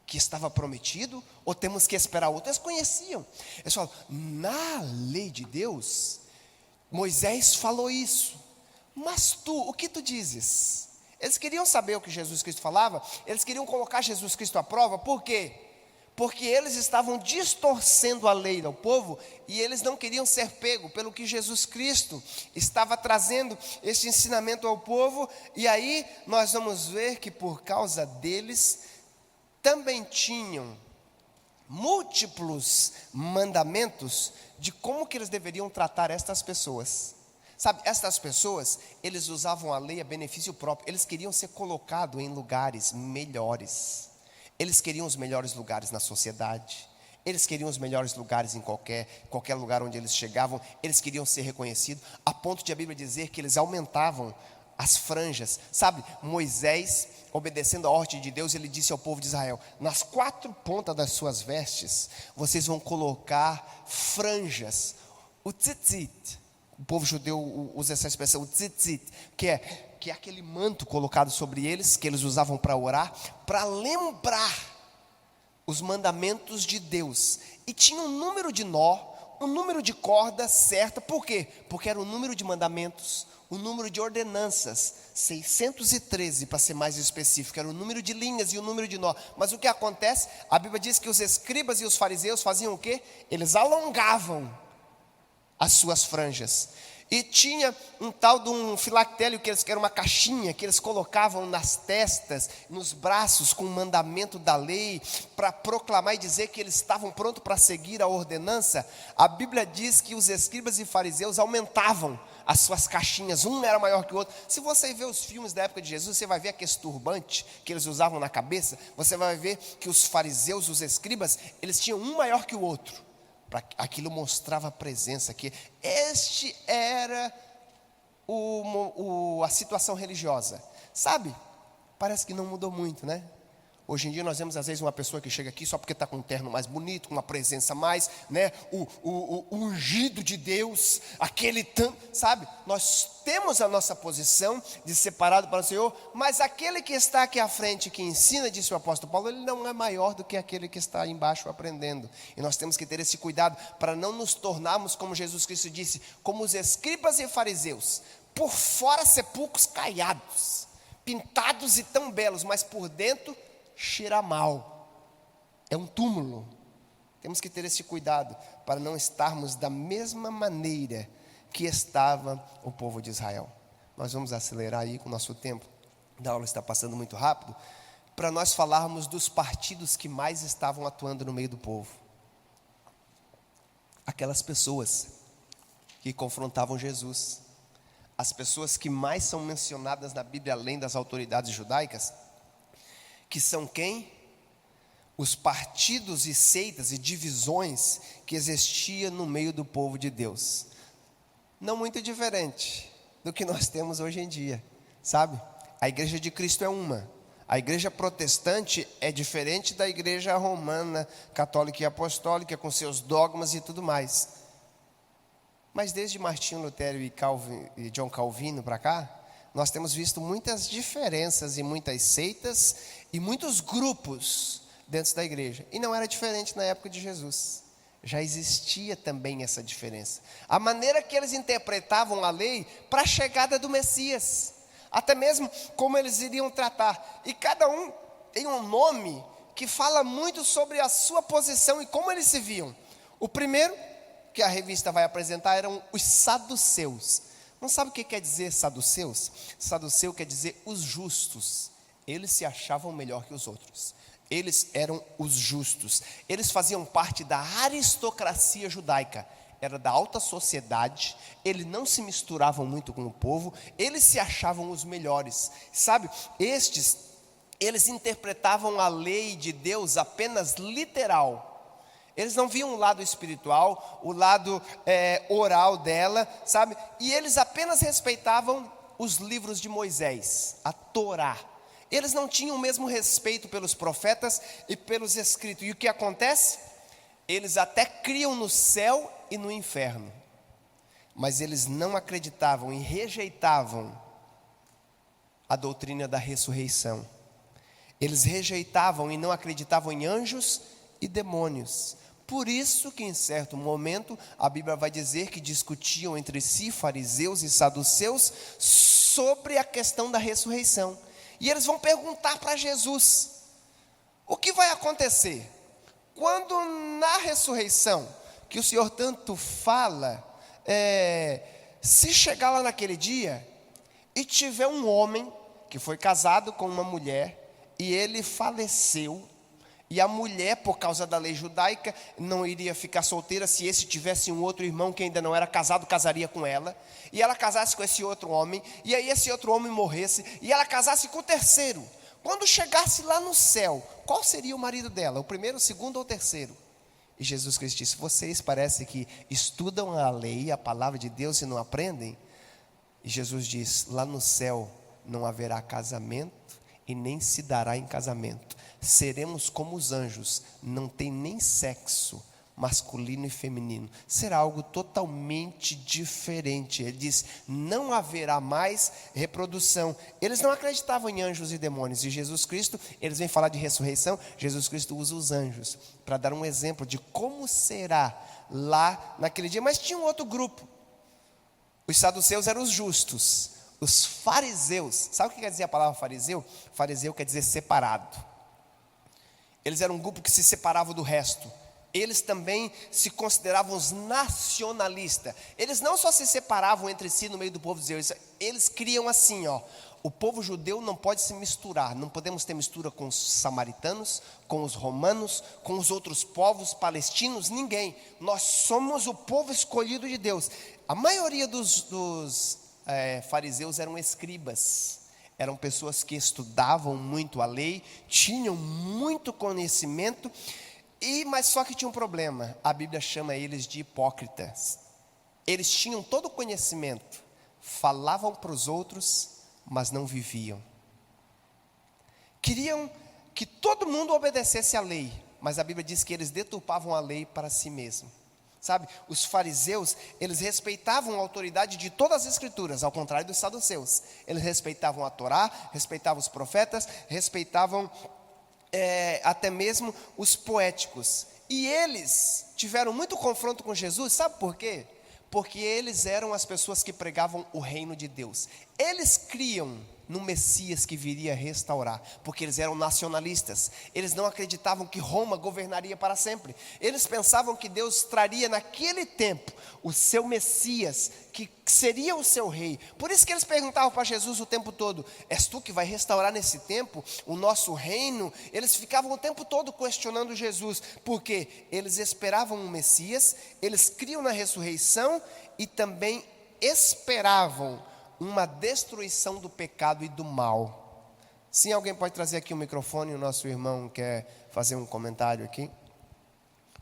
que estava prometido, ou temos que esperar outro? Eles conheciam, eles falavam: na lei de Deus, Moisés falou isso, mas tu, o que tu dizes? Eles queriam saber o que Jesus Cristo falava, eles queriam colocar Jesus Cristo à prova. Por quê? Porque eles estavam distorcendo a lei do povo, e eles não queriam ser pegos pelo que Jesus Cristo estava trazendo esse ensinamento ao povo. E aí nós vamos ver que por causa deles, também tinham múltiplos mandamentos de como que eles deveriam tratar estas pessoas. Sabe, estas pessoas, eles usavam a lei a benefício próprio. Eles queriam ser colocados em lugares melhores. Eles queriam os melhores lugares na sociedade. Eles queriam os melhores lugares em qualquer lugar onde eles chegavam. Eles queriam ser reconhecidos, a ponto de a Bíblia dizer que eles aumentavam as franjas. Sabe, Moisés, obedecendo a ordem de Deus, ele disse ao povo de Israel: nas 4 pontas das suas vestes, vocês vão colocar franjas. O tzitzit, o povo judeu usa essa expressão, o tzitzit, que é aquele manto colocado sobre eles, que eles usavam para orar, para lembrar os mandamentos de Deus. E tinha um número de nó, um número de corda certa. Por quê? Porque era o número de mandamentos, o número de ordenanças, 613 para ser mais específico, era o número de linhas e o número de nó. Mas o que acontece? A Bíblia diz que os escribas e os fariseus faziam o quê? Eles alongavam as suas franjas. E tinha um tal de um filactélio, que era uma caixinha que eles colocavam nas testas, nos braços, com o mandamento da lei, para proclamar e dizer que eles estavam prontos para seguir a ordenança. A Bíblia diz que os escribas e fariseus aumentavam as suas caixinhas, um era maior que o outro. Se você ver os filmes da época de Jesus, você vai ver aquele turbante que eles usavam na cabeça. Você vai ver que os fariseus, os escribas, eles tinham um maior que o outro. Aquilo mostrava a presença, que este era a situação religiosa. Sabe, parece que não mudou muito, né? Hoje em dia nós vemos às vezes uma pessoa que chega aqui só porque está com um terno mais bonito, com uma presença mais, né? O ungido de Deus, aquele tanto, sabe? Nós temos a nossa posição de separado para o Senhor, mas aquele que está aqui à frente, que ensina, disse o apóstolo Paulo, ele não é maior do que aquele que está embaixo aprendendo. E nós temos que ter esse cuidado para não nos tornarmos, como Jesus Cristo disse, como os escribas e fariseus, por fora sepulcros caiados, pintados e tão belos, mas por dentro cheira mal, é um túmulo. Temos que ter esse cuidado para não estarmos da mesma maneira que estava o povo de Israel. Nós vamos acelerar aí com o nosso tempo, a aula está passando muito rápido, para nós falarmos dos partidos que mais estavam atuando no meio do povo. Aquelas pessoas que confrontavam Jesus, as pessoas que mais são mencionadas na Bíblia, além das autoridades judaicas, que são quem? Os partidos e seitas e divisões que existiam no meio do povo de Deus. Não muito diferente do que nós temos hoje em dia, sabe? A igreja de Cristo é uma. A igreja protestante é diferente da igreja romana, católica e apostólica, com seus dogmas e tudo mais. Mas desde Martinho Lutero e John Calvino para cá, nós temos visto muitas diferenças e muitas seitas e muitos grupos dentro da igreja. E não era diferente na época de Jesus. Já existia também essa diferença. A maneira que eles interpretavam a lei para a chegada do Messias. Até mesmo como eles iriam tratar. E cada um tem um nome que fala muito sobre a sua posição e como eles se viam. O primeiro que a revista vai apresentar eram os saduceus. Não sabe o que quer dizer saduceus? Saduceu quer dizer os justos. Eles se achavam melhor que os outros. Eles eram os justos. Eles faziam parte da aristocracia judaica. Era da alta sociedade. Eles não se misturavam muito com o povo. Eles se achavam os melhores. Sabe, eles interpretavam a lei de Deus apenas literal. Eles não viam o lado espiritual, o lado oral dela, sabe? E eles apenas respeitavam os livros de Moisés, a Torá. Eles não tinham o mesmo respeito pelos profetas e pelos escritos. E o que acontece? Eles até criam no céu e no inferno. Mas eles não acreditavam e rejeitavam a doutrina da ressurreição. Eles rejeitavam e não acreditavam em anjos e demônios. Por isso que em certo momento a Bíblia vai dizer que discutiam entre si fariseus e saduceus sobre a questão da ressurreição. E eles vão perguntar para Jesus: o que vai acontecer quando na ressurreição, que o Senhor tanto fala, se chegar lá naquele dia e tiver um homem que foi casado com uma mulher e ele faleceu, e a mulher, por causa da lei judaica, não iria ficar solteira se esse tivesse um outro irmão que ainda não era casado, casaria com ela. E ela casasse com esse outro homem, e aí esse outro homem morresse, e ela casasse com o terceiro. Quando chegasse lá no céu, qual seria o marido dela? O primeiro, o segundo ou o terceiro? E Jesus Cristo disse: vocês parece que estudam a lei, a palavra de Deus, e não aprendem. E Jesus diz: lá no céu não haverá casamento e nem se dará em casamento. Seremos como os anjos, não tem nem sexo masculino e feminino. Será algo totalmente diferente. Ele diz: não haverá mais reprodução. Eles não acreditavam em anjos e demônios. E Jesus Cristo, eles vêm falar de ressurreição. Jesus Cristo usa os anjos para dar um exemplo de como será lá naquele dia. Mas tinha um outro grupo. Os saduceus eram os justos. Os fariseus, sabe o que quer dizer a palavra fariseu? Fariseu quer dizer separado. Eles eram um grupo que se separava do resto. Eles também se consideravam os nacionalistas. Eles não só se separavam entre si no meio do povo de Deus, eles criam assim, o povo judeu não pode se misturar. Não podemos ter mistura com os samaritanos, com os romanos, com os outros povos, palestinos, ninguém. Nós somos o povo escolhido de Deus. A maioria dos fariseus eram escribas. Eram pessoas que estudavam muito a lei, tinham muito conhecimento. Mas só que tinha um problema. A Bíblia chama eles de hipócritas. Eles tinham todo o conhecimento, falavam para os outros, mas não viviam. Queriam que todo mundo obedecesse à lei, mas a Bíblia diz que eles deturpavam a lei para si mesmo. Sabe, os fariseus, eles respeitavam a autoridade de todas as escrituras, ao contrário dos saduceus. Eles respeitavam a Torá, respeitavam os profetas, respeitavam até mesmo os poéticos. E eles tiveram muito confronto com Jesus, sabe por quê? Porque eles eram as pessoas que pregavam o reino de Deus. Eles criam no Messias que viria restaurar, porque eles eram nacionalistas. Eles não acreditavam que Roma governaria para sempre. Eles pensavam que Deus traria naquele tempo o seu Messias, que seria o seu rei. Por isso que eles perguntavam para Jesus o tempo todo: és tu que vai restaurar nesse tempo o nosso reino? Eles ficavam o tempo todo questionando Jesus, porque eles esperavam um Messias, eles criam na ressurreição e também esperavam uma destruição do pecado e do mal. Sim, alguém pode trazer aqui o microfone? O nosso irmão quer fazer um comentário aqui.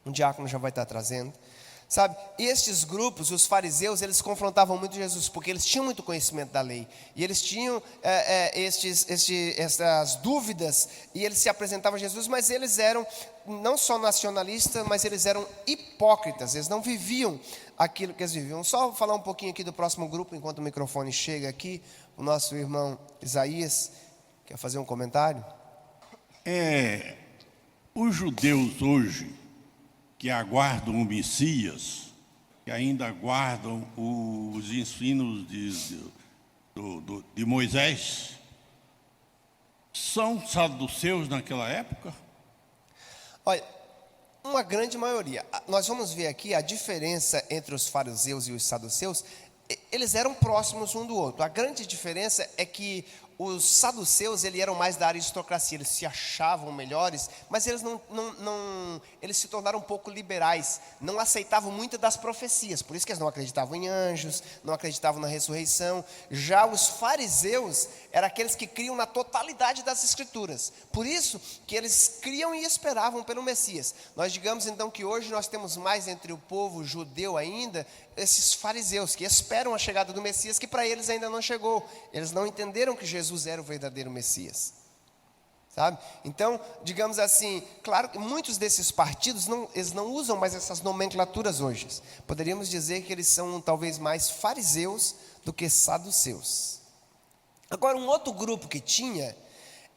Um diácono já vai estar trazendo. Sabe, e estes grupos, os fariseus, eles confrontavam muito Jesus, porque eles tinham muito conhecimento da lei. E eles tinham essas dúvidas, e eles se apresentavam a Jesus, mas eles eram não só nacionalistas, mas eles eram hipócritas. Eles não viviam aquilo que eles viviam. Só falar um pouquinho aqui do próximo grupo, enquanto o microfone chega aqui. O nosso irmão Isaías quer fazer um comentário? Os judeus hoje, que aguardam o Messias, que ainda aguardam os ensinos de Moisés, são saduceus naquela época? Olha, uma grande maioria. Nós vamos ver aqui a diferença entre os fariseus e os saduceus. Eles eram próximos um do outro. A grande diferença é que os saduceus, eles eram mais da aristocracia, eles se achavam melhores, mas eles eles se tornaram um pouco liberais, não aceitavam muitas das profecias, por isso que eles não acreditavam em anjos, não acreditavam na ressurreição. Já os fariseus eram aqueles que criam na totalidade das escrituras, por isso que eles criam e esperavam pelo Messias. Nós digamos então que hoje nós temos mais entre o povo judeu ainda, esses fariseus que esperam a chegada do Messias, que para eles ainda não chegou. Eles não entenderam que Jesus era o verdadeiro Messias, sabe? Então, digamos assim, claro que muitos desses partidos eles não usam mais essas nomenclaturas hoje. Poderíamos dizer que eles são talvez mais fariseus do que saduceus. Agora, um outro grupo que tinha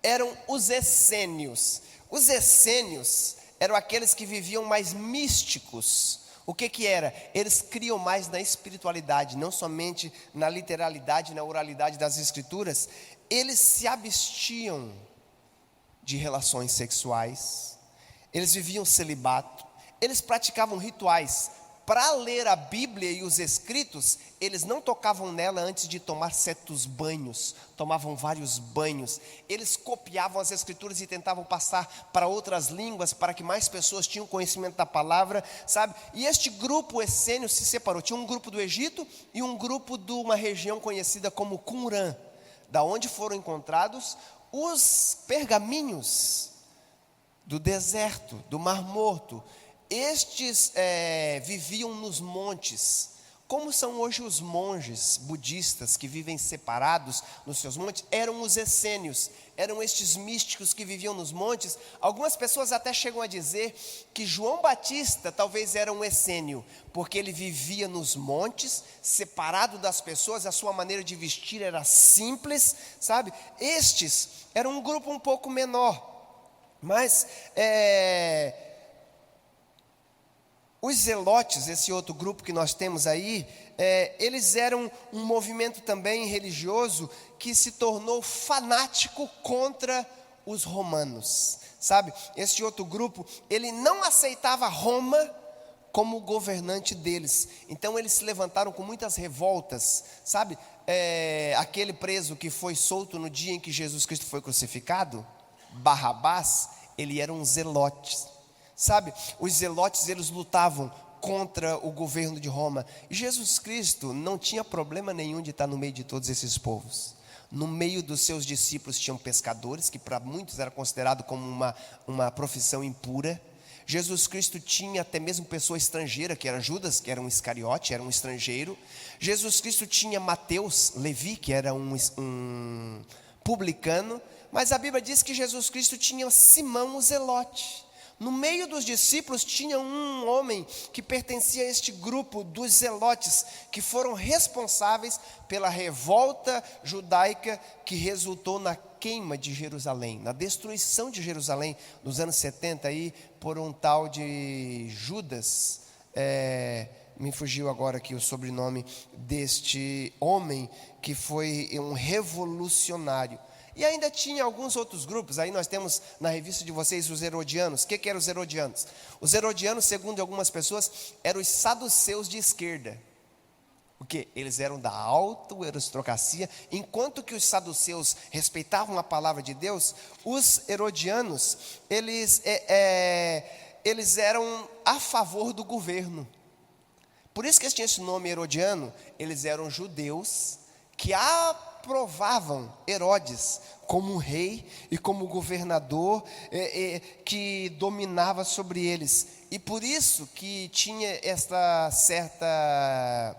eram os essênios. Os essênios eram aqueles que viviam mais místicos. O que era? Eles criam mais na espiritualidade, não somente na literalidade, na oralidade das escrituras. Eles se abstiam de relações sexuais, eles viviam celibato, eles praticavam rituais. Para ler a Bíblia e os escritos, eles não tocavam nela antes de tomar certos banhos, tomavam vários banhos. Eles copiavam as escrituras e tentavam passar para outras línguas, para que mais pessoas tinham conhecimento da palavra, sabe? E este grupo essênio se separou. Tinha um grupo do Egito e um grupo de uma região conhecida como Qumran, da onde foram encontrados os pergaminhos do deserto, do Mar Morto. estes viviam nos montes. Como são hoje os monges budistas que vivem separados nos seus montes, eram os essênios, eram estes místicos que viviam nos montes. Algumas pessoas até chegam a dizer que João Batista talvez era um essênio, porque ele vivia nos montes, separado das pessoas, a sua maneira de vestir era simples, sabe? Estes eram um grupo um pouco menor, mas os zelotes, esse outro grupo que nós temos aí, eles eram um movimento também religioso que se tornou fanático contra os romanos, sabe? Esse outro grupo, ele não aceitava Roma como governante deles, então eles se levantaram com muitas revoltas, sabe? Aquele preso que foi solto no dia em que Jesus Cristo foi crucificado, Barrabás, ele era um zelote. Sabe, os zelotes, eles lutavam contra o governo de Roma. E Jesus Cristo não tinha problema nenhum de estar no meio de todos esses povos. No meio dos seus discípulos tinham pescadores, que para muitos era considerado como uma profissão impura. Jesus Cristo tinha até mesmo pessoa estrangeira, que era Judas, que era um Iscariote, era um estrangeiro. Jesus Cristo tinha Mateus, Levi, que era um publicano. Mas a Bíblia diz que Jesus Cristo tinha Simão o zelote. No meio dos discípulos tinha um homem que pertencia a este grupo dos zelotes, que foram responsáveis pela revolta judaica que resultou na queima de Jerusalém, na destruição de Jerusalém nos anos 70 aí, por um tal de Judas. Me fugiu agora aqui o sobrenome deste homem, que foi um revolucionário. E ainda tinha alguns outros grupos. Aí nós temos na revista de vocês os herodianos. O que eram os herodianos? Os herodianos, segundo algumas pessoas, eram os saduceus de esquerda. O que? Eles eram da auto-aristocracia. Enquanto que os saduceus respeitavam a palavra de Deus, os herodianos, eles eram a favor do governo. Por isso que eles tinham esse nome herodiano. Eles eram judeus que aprovavam Herodes como rei e como governador que dominava sobre eles. E por isso que tinha esta certa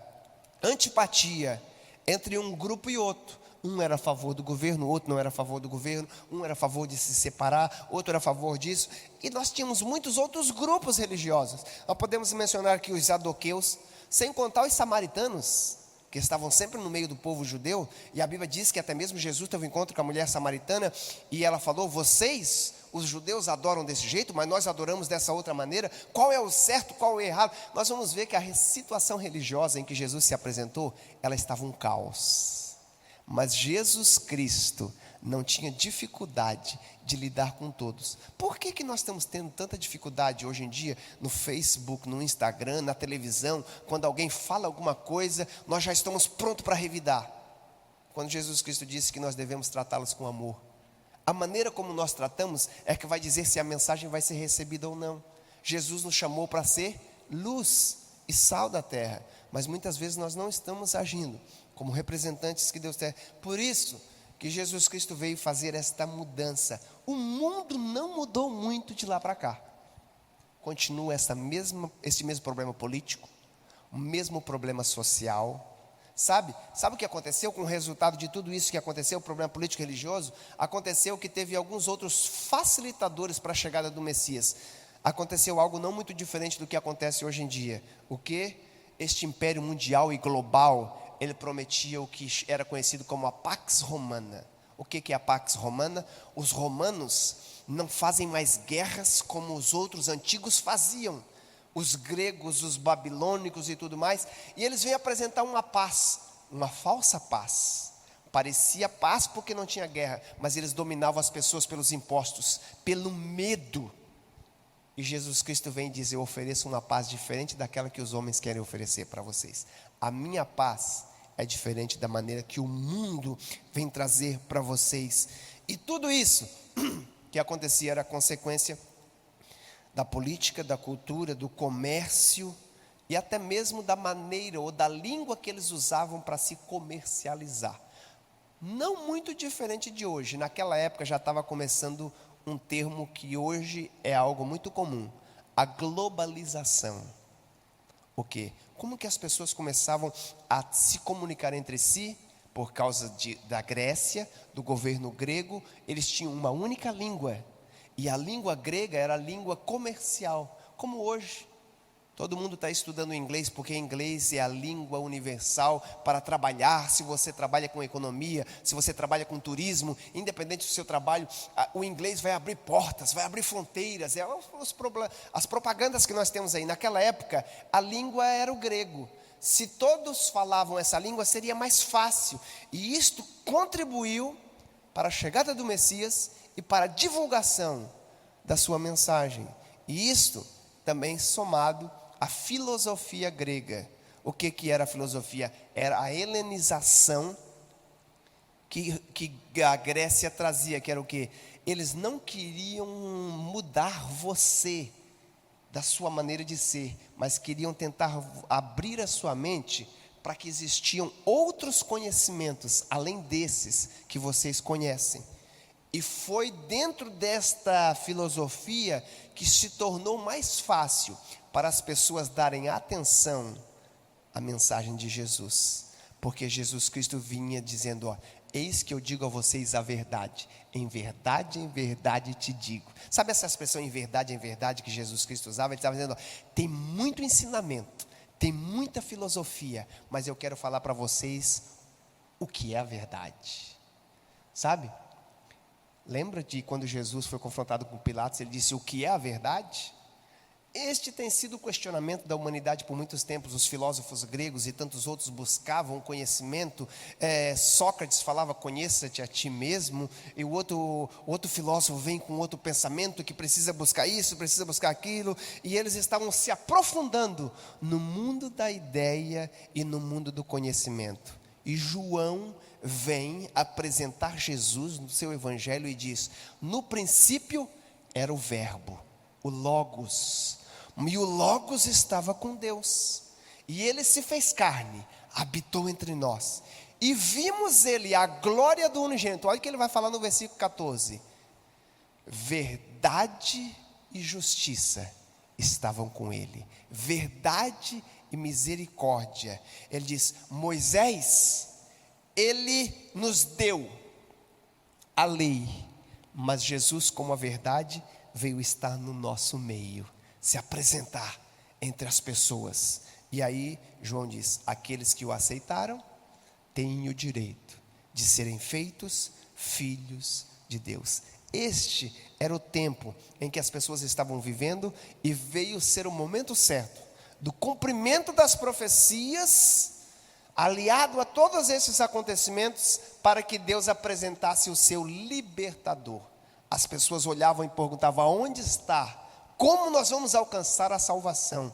antipatia entre um grupo e outro. Um era a favor do governo, o outro não era a favor do governo. Um era a favor de se separar, outro era a favor disso. E nós tínhamos muitos outros grupos religiosos. Nós podemos mencionar aqui os saduceus, sem contar os samaritanos, que estavam sempre no meio do povo judeu. E a Bíblia diz que até mesmo Jesus teve um encontro com a mulher samaritana, e ela falou: vocês, os judeus, adoram desse jeito, mas nós adoramos dessa outra maneira. Qual é o certo, qual é o errado? Nós vamos ver que a situação religiosa em que Jesus se apresentou, ela estava um caos. Mas Jesus Cristo não tinha dificuldade de lidar com todos. Por que nós estamos tendo tanta dificuldade hoje em dia no Facebook, no Instagram, na televisão? Quando alguém fala alguma coisa, nós já estamos prontos para revidar. Quando Jesus Cristo disse que nós devemos tratá-los com amor. A maneira como nós tratamos é que vai dizer se a mensagem vai ser recebida ou não. Jesus nos chamou para ser luz e sal da terra, mas muitas vezes nós não estamos agindo como representantes que Deus tem. Por isso que Jesus Cristo veio fazer esta mudança. O mundo não mudou muito de lá para cá. Continua esse mesmo problema político, o mesmo problema social. Sabe o que aconteceu com o resultado de tudo isso que aconteceu, o problema político e religioso? Aconteceu que teve alguns outros facilitadores para a chegada do Messias. Aconteceu algo não muito diferente do que acontece hoje em dia. O que? Este império mundial e global, ele prometia o que era conhecido como a Pax Romana. O que é a Pax Romana? Os romanos não fazem mais guerras como os outros antigos faziam. Os gregos, os babilônicos e tudo mais. E eles vêm apresentar uma paz, uma falsa paz. Parecia paz porque não tinha guerra, mas eles dominavam as pessoas pelos impostos, pelo medo. E Jesus Cristo vem dizer: eu ofereço uma paz diferente daquela que os homens querem oferecer para vocês. A minha paz é diferente da maneira que o mundo vem trazer para vocês. E tudo isso que acontecia era consequência da política, da cultura, do comércio e até mesmo da maneira ou da língua que eles usavam para se comercializar. Não muito diferente de hoje. Naquela época já estava começando um termo que hoje é algo muito comum: a globalização. O quê? Como que as pessoas começavam a se comunicar entre si? Por causa da Grécia, do governo grego, eles tinham uma única língua. E a língua grega era a língua comercial, como hoje. Todo mundo está estudando inglês, porque inglês é a língua universal para trabalhar. Se você trabalha com economia, se você trabalha com turismo, independente do seu trabalho, o inglês vai abrir portas, vai abrir fronteiras. As propagandas que nós temos aí. Naquela época, a língua era o grego. Se todos falavam essa língua, seria mais fácil. E isto contribuiu para a chegada do Messias e para a divulgação da sua mensagem. E isto também somado à filosofia grega. O que era a filosofia? Era a helenização que a Grécia trazia, que era o quê? Eles não queriam mudar você da sua maneira de ser, mas queriam tentar abrir a sua mente para que existiam outros conhecimentos, além desses que vocês conhecem. E foi dentro desta filosofia que se tornou mais fácil para as pessoas darem atenção à mensagem de Jesus. Porque Jesus Cristo vinha dizendo, ó, eis que eu digo a vocês a verdade. Em verdade te digo. Sabe essa expressão em verdade que Jesus Cristo usava? Ele estava dizendo, ó, tem muito ensinamento, tem muita filosofia, mas eu quero falar para vocês o que é a verdade. Sabe? Lembra de quando Jesus foi confrontado com Pilatos, ele disse, o que é a verdade? Este tem sido o questionamento da humanidade por muitos tempos. Os filósofos gregos e tantos outros buscavam conhecimento. Sócrates falava, conheça-te a ti mesmo. E o outro filósofo vem com outro pensamento, que precisa buscar isso, precisa buscar aquilo. E eles estavam se aprofundando no mundo da ideia e no mundo do conhecimento. E João vem apresentar Jesus no seu evangelho e diz, no princípio era o verbo, o Logos, e o Logos estava com Deus, e ele se fez carne, habitou entre nós, e vimos ele, a glória do unigênito. Olha o que ele vai falar no versículo 14, verdade e justiça estavam com ele, verdade e misericórdia. Ele diz, Moisés, ele nos deu a lei, mas Jesus, como a verdade, veio estar no nosso meio, se apresentar entre as pessoas. E aí João diz, aqueles que o aceitaram têm o direito de serem feitos filhos de Deus. Este era o tempo em que as pessoas estavam vivendo, e veio ser o momento certo do cumprimento das profecias, aliado a todos esses acontecimentos, para que Deus apresentasse o seu libertador. As pessoas olhavam e perguntavam, aonde está? Como nós vamos alcançar a salvação?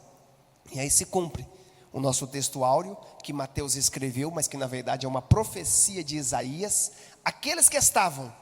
E aí se cumpre o nosso texto áureo, que Mateus escreveu, mas que na verdade é uma profecia de Isaías. Aqueles que estavam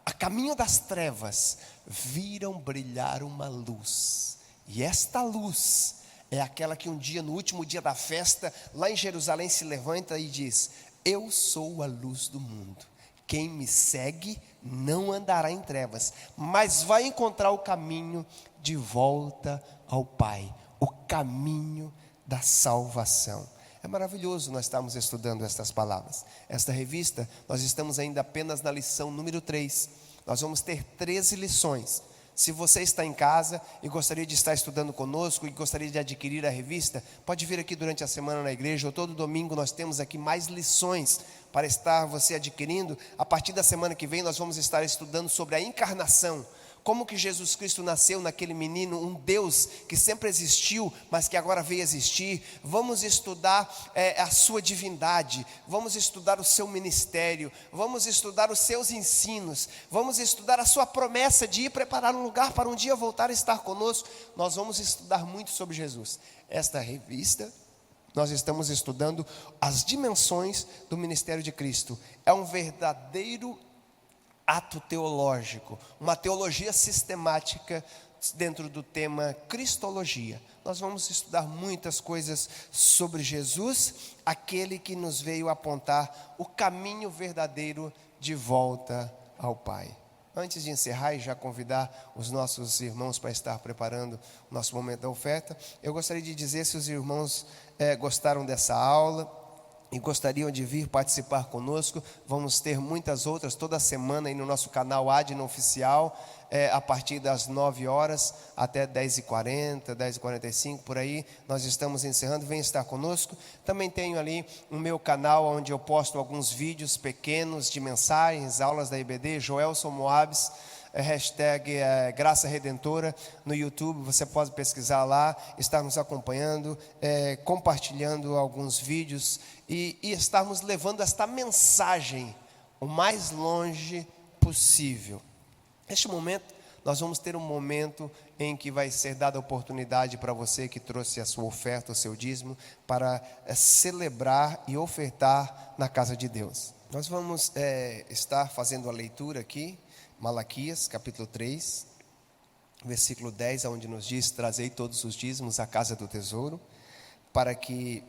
a caminho das trevas, viram brilhar uma luz. E esta luz é aquela que um dia, no último dia da festa, lá em Jerusalém, se levanta e diz, eu sou a luz do mundo. Quem me segue não andará em trevas, mas vai encontrar o caminho de volta ao Pai, o caminho da salvação. É maravilhoso nós estarmos estudando estas palavras. Esta revista, nós estamos ainda apenas na lição número 3. Nós vamos ter 13 lições. Se você está em casa e gostaria de estar estudando conosco e gostaria de adquirir a revista, pode vir aqui durante a semana na igreja, ou todo domingo nós temos aqui mais lições para estar você adquirindo. A partir da semana que vem nós vamos estar estudando sobre a encarnação. Como que Jesus Cristo nasceu naquele menino, um Deus que sempre existiu, mas que agora veio existir. Vamos estudar a sua divindade, vamos estudar o seu ministério, vamos estudar os seus ensinos, vamos estudar a sua promessa de ir preparar um lugar para um dia voltar a estar conosco. Nós vamos estudar muito sobre Jesus. Esta revista, nós estamos estudando as dimensões do ministério de Cristo. É um verdadeiro ato teológico, uma teologia sistemática dentro do tema Cristologia. Nós vamos estudar muitas coisas sobre Jesus, aquele que nos veio apontar o caminho verdadeiro de volta ao Pai. Antes de encerrar e já convidar os nossos irmãos para estar preparando o nosso momento da oferta, eu gostaria de dizer se os irmãos gostaram dessa aula e gostariam de vir participar conosco. Vamos ter muitas outras toda semana aí no nosso canal Adno Oficial, a partir das 9 horas até 10h40, 10h45, por aí. Nós estamos encerrando, vem estar conosco. Também tenho ali o meu canal, onde eu posto alguns vídeos pequenos de mensagens, aulas da IBD, Joelson Moabs, hashtag Graça Redentora no YouTube. Você pode pesquisar lá, estar nos acompanhando, compartilhando alguns vídeos e estarmos levando esta mensagem o mais longe possível. Neste momento, nós vamos ter um momento em que vai ser dada a oportunidade para você que trouxe a sua oferta, o seu dízimo, para celebrar e ofertar na casa de Deus. Nós vamos estar fazendo a leitura aqui, Malaquias, capítulo 3, versículo 10, onde nos diz: trazei todos os dízimos à casa do tesouro, para que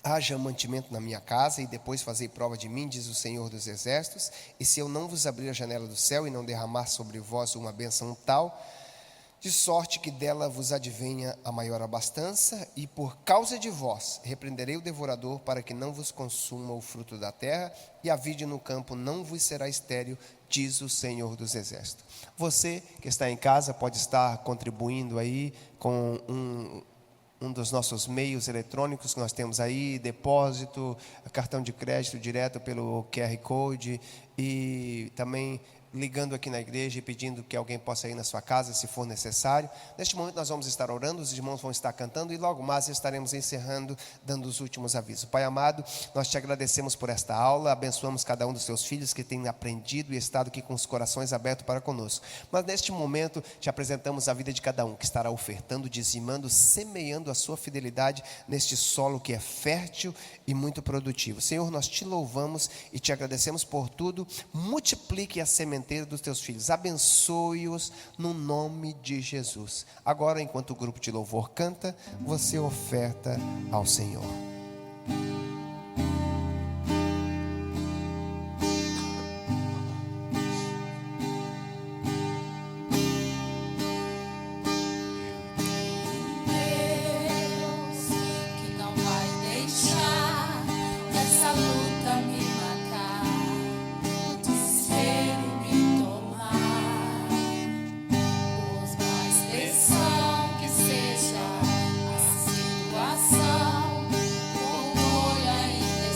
haja mantimento na minha casa, e depois fazei prova de mim, diz o Senhor dos Exércitos, e se eu não vos abrir a janela do céu e não derramar sobre vós uma bênção tal, de sorte que dela vos advenha a maior abastança, e por causa de vós repreenderei o devorador, para que não vos consuma o fruto da terra, e a vide no campo não vos será estéril, diz o Senhor dos Exércitos. Você que está em casa pode estar contribuindo aí com um dos nossos meios eletrônicos que nós temos aí, depósito, cartão de crédito direto pelo QR Code, e também ligando aqui na igreja e pedindo que alguém possa ir na sua casa, se for necessário. Neste momento nós vamos estar orando, os irmãos vão estar cantando, e logo mais estaremos encerrando, dando os últimos avisos. Pai amado, nós te agradecemos por esta aula, abençoamos cada um dos teus filhos que tem aprendido e estado aqui com os corações abertos para conosco. Mas neste momento te apresentamos a vida de cada um que estará ofertando, dizimando, semeando a sua fidelidade neste solo que é fértil e muito produtivo. Senhor, nós te louvamos e te agradecemos por tudo. Multiplique a sementeira dos teus filhos, abençoe-os no nome de Jesus. Agora, enquanto o grupo de louvor canta, você oferta ao Senhor. Que não vai deixar essa luta me matar, o desespero me tomar. Por mais pressão que seja a situação, o orgulho ainda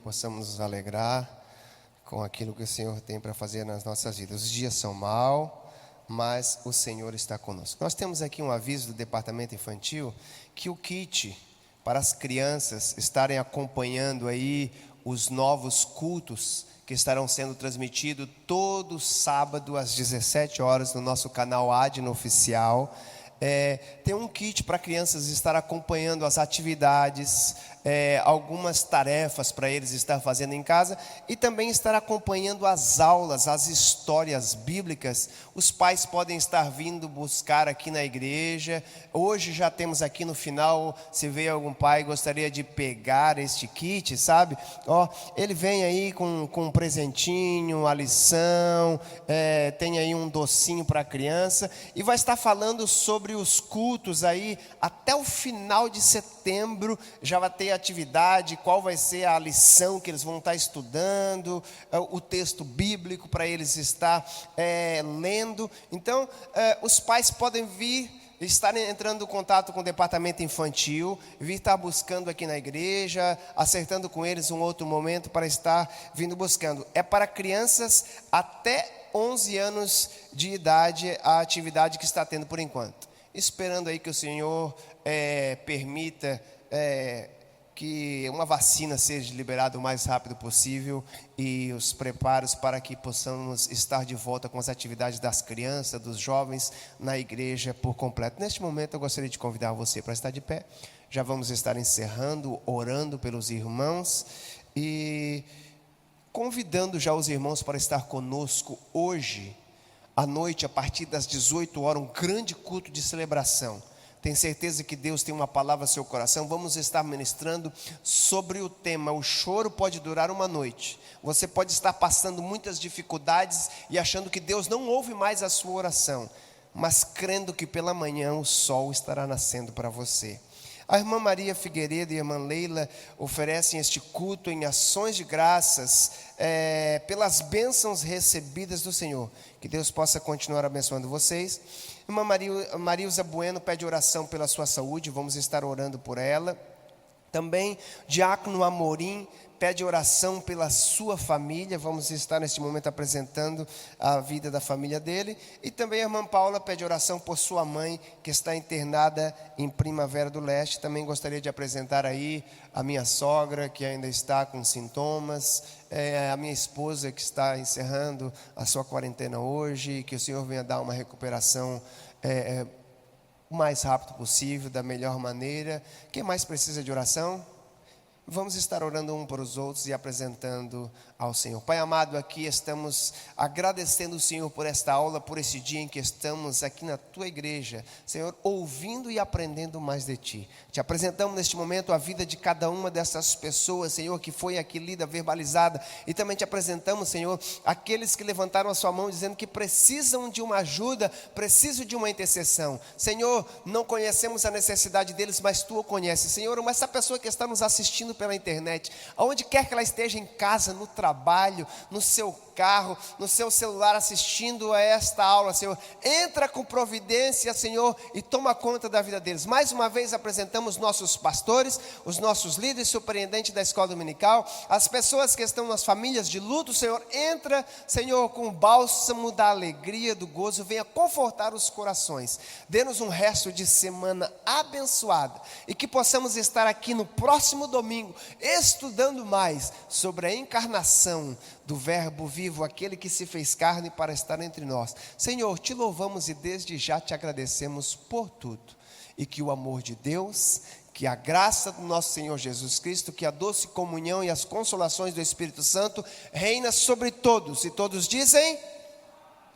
possamos nos alegrar com aquilo que o Senhor tem para fazer nas nossas vidas. Os dias são maus, mas o Senhor está conosco. Nós temos aqui um aviso do departamento infantil que o kit para as crianças estarem acompanhando aí os novos cultos que estarão sendo transmitidos todo sábado às 17 horas no nosso canal Adno Oficial. Tem um kit para crianças estar acompanhando as atividades, algumas tarefas para eles estar fazendo em casa e também estar acompanhando as aulas, as histórias bíblicas. Os pais podem estar vindo buscar aqui na igreja. Hoje já temos aqui no final, se veio algum pai gostaria de pegar este kit, sabe? Ele vem aí com um presentinho, a lição, tem aí um docinho para a criança e vai estar falando sobre os cultos aí até o final de setembro. Já vai ter atividade, qual vai ser a lição que eles vão estar estudando, o texto bíblico para eles estar lendo. Então os pais podem vir, estar entrando em contato com o departamento infantil, vir estar buscando aqui na igreja, acertando com eles um outro momento para estar vindo buscando. É para crianças até 11 anos de idade a atividade que está tendo por enquanto. Esperando aí que o Senhor permita que uma vacina seja liberada o mais rápido possível e os preparos para que possamos estar de volta com as atividades das crianças, dos jovens na igreja por completo. Neste momento eu gostaria de convidar você para estar de pé. Já vamos estar encerrando, orando pelos irmãos e convidando já os irmãos para estar conosco hoje à noite, a partir das 18 horas, um grande culto de celebração. Tenho certeza que Deus tem uma palavra no seu coração. Vamos estar ministrando sobre o tema: o choro pode durar uma noite. Você pode estar passando muitas dificuldades e achando que Deus não ouve mais a sua oração, mas crendo que pela manhã o sol estará nascendo para você. A irmã Maria Figueiredo e a irmã Leila oferecem este culto em ações de graças pelas bênçãos recebidas do Senhor. Que Deus possa continuar abençoando vocês. Irmã Marilza Bueno pede oração pela sua saúde, vamos estar orando por ela. Também Diácono Amorim pede oração pela sua família, vamos estar neste momento apresentando a vida da família dele. E também a irmã Paula pede oração por sua mãe, que está internada em Primavera do Leste. Também gostaria de apresentar aí a minha sogra, que ainda está com sintomas, a minha esposa, que está encerrando a sua quarentena hoje. Que o Senhor venha dar uma recuperação o mais rápido possível, da melhor maneira. Quem mais precisa de oração? Vamos estar orando um para os outros e apresentando ao Senhor. Pai amado, aqui estamos agradecendo o Senhor por esta aula, por esse dia em que estamos aqui na Tua igreja, Senhor, ouvindo e aprendendo mais de Ti. Te apresentamos neste momento a vida de cada uma dessas pessoas, Senhor, que foi aqui lida, verbalizada. E também te apresentamos, Senhor, aqueles que levantaram a sua mão dizendo que precisam de uma ajuda, precisam de uma intercessão. Senhor, não conhecemos a necessidade deles, mas Tu o conheces. Senhor, mas essa pessoa que está nos assistindo pela internet, aonde quer que ela esteja, em casa, no trabalho, no seu carro, no seu celular, assistindo a esta aula, Senhor, entra com providência, Senhor, e toma conta da vida deles. Mais uma vez apresentamos nossos pastores, os nossos líderes, superintendentes da escola dominical, as pessoas que estão nas famílias de luto. Senhor, entra, Senhor, com o bálsamo da alegria, do gozo, venha confortar os corações. Dê-nos um resto de semana abençoada e que possamos estar aqui no próximo domingo estudando mais sobre a encarnação do Verbo vivo, aquele que se fez carne para estar entre nós. Senhor, te louvamos e desde já te agradecemos por tudo. E que o amor de Deus, que a graça do nosso Senhor Jesus Cristo, que a doce comunhão e as consolações do Espírito Santo reina sobre todos. E todos dizem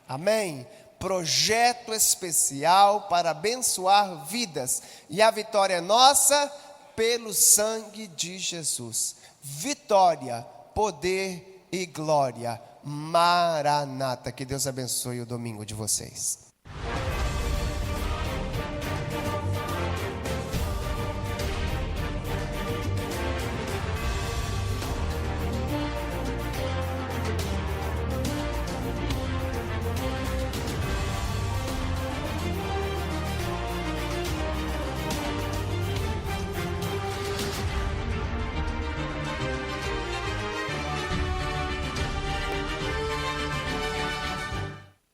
amém. Projeto especial para abençoar vidas. E a vitória é nossa pelo sangue de Jesus. Vitória, poder e glória. Maranata. Que Deus abençoe o domingo de vocês.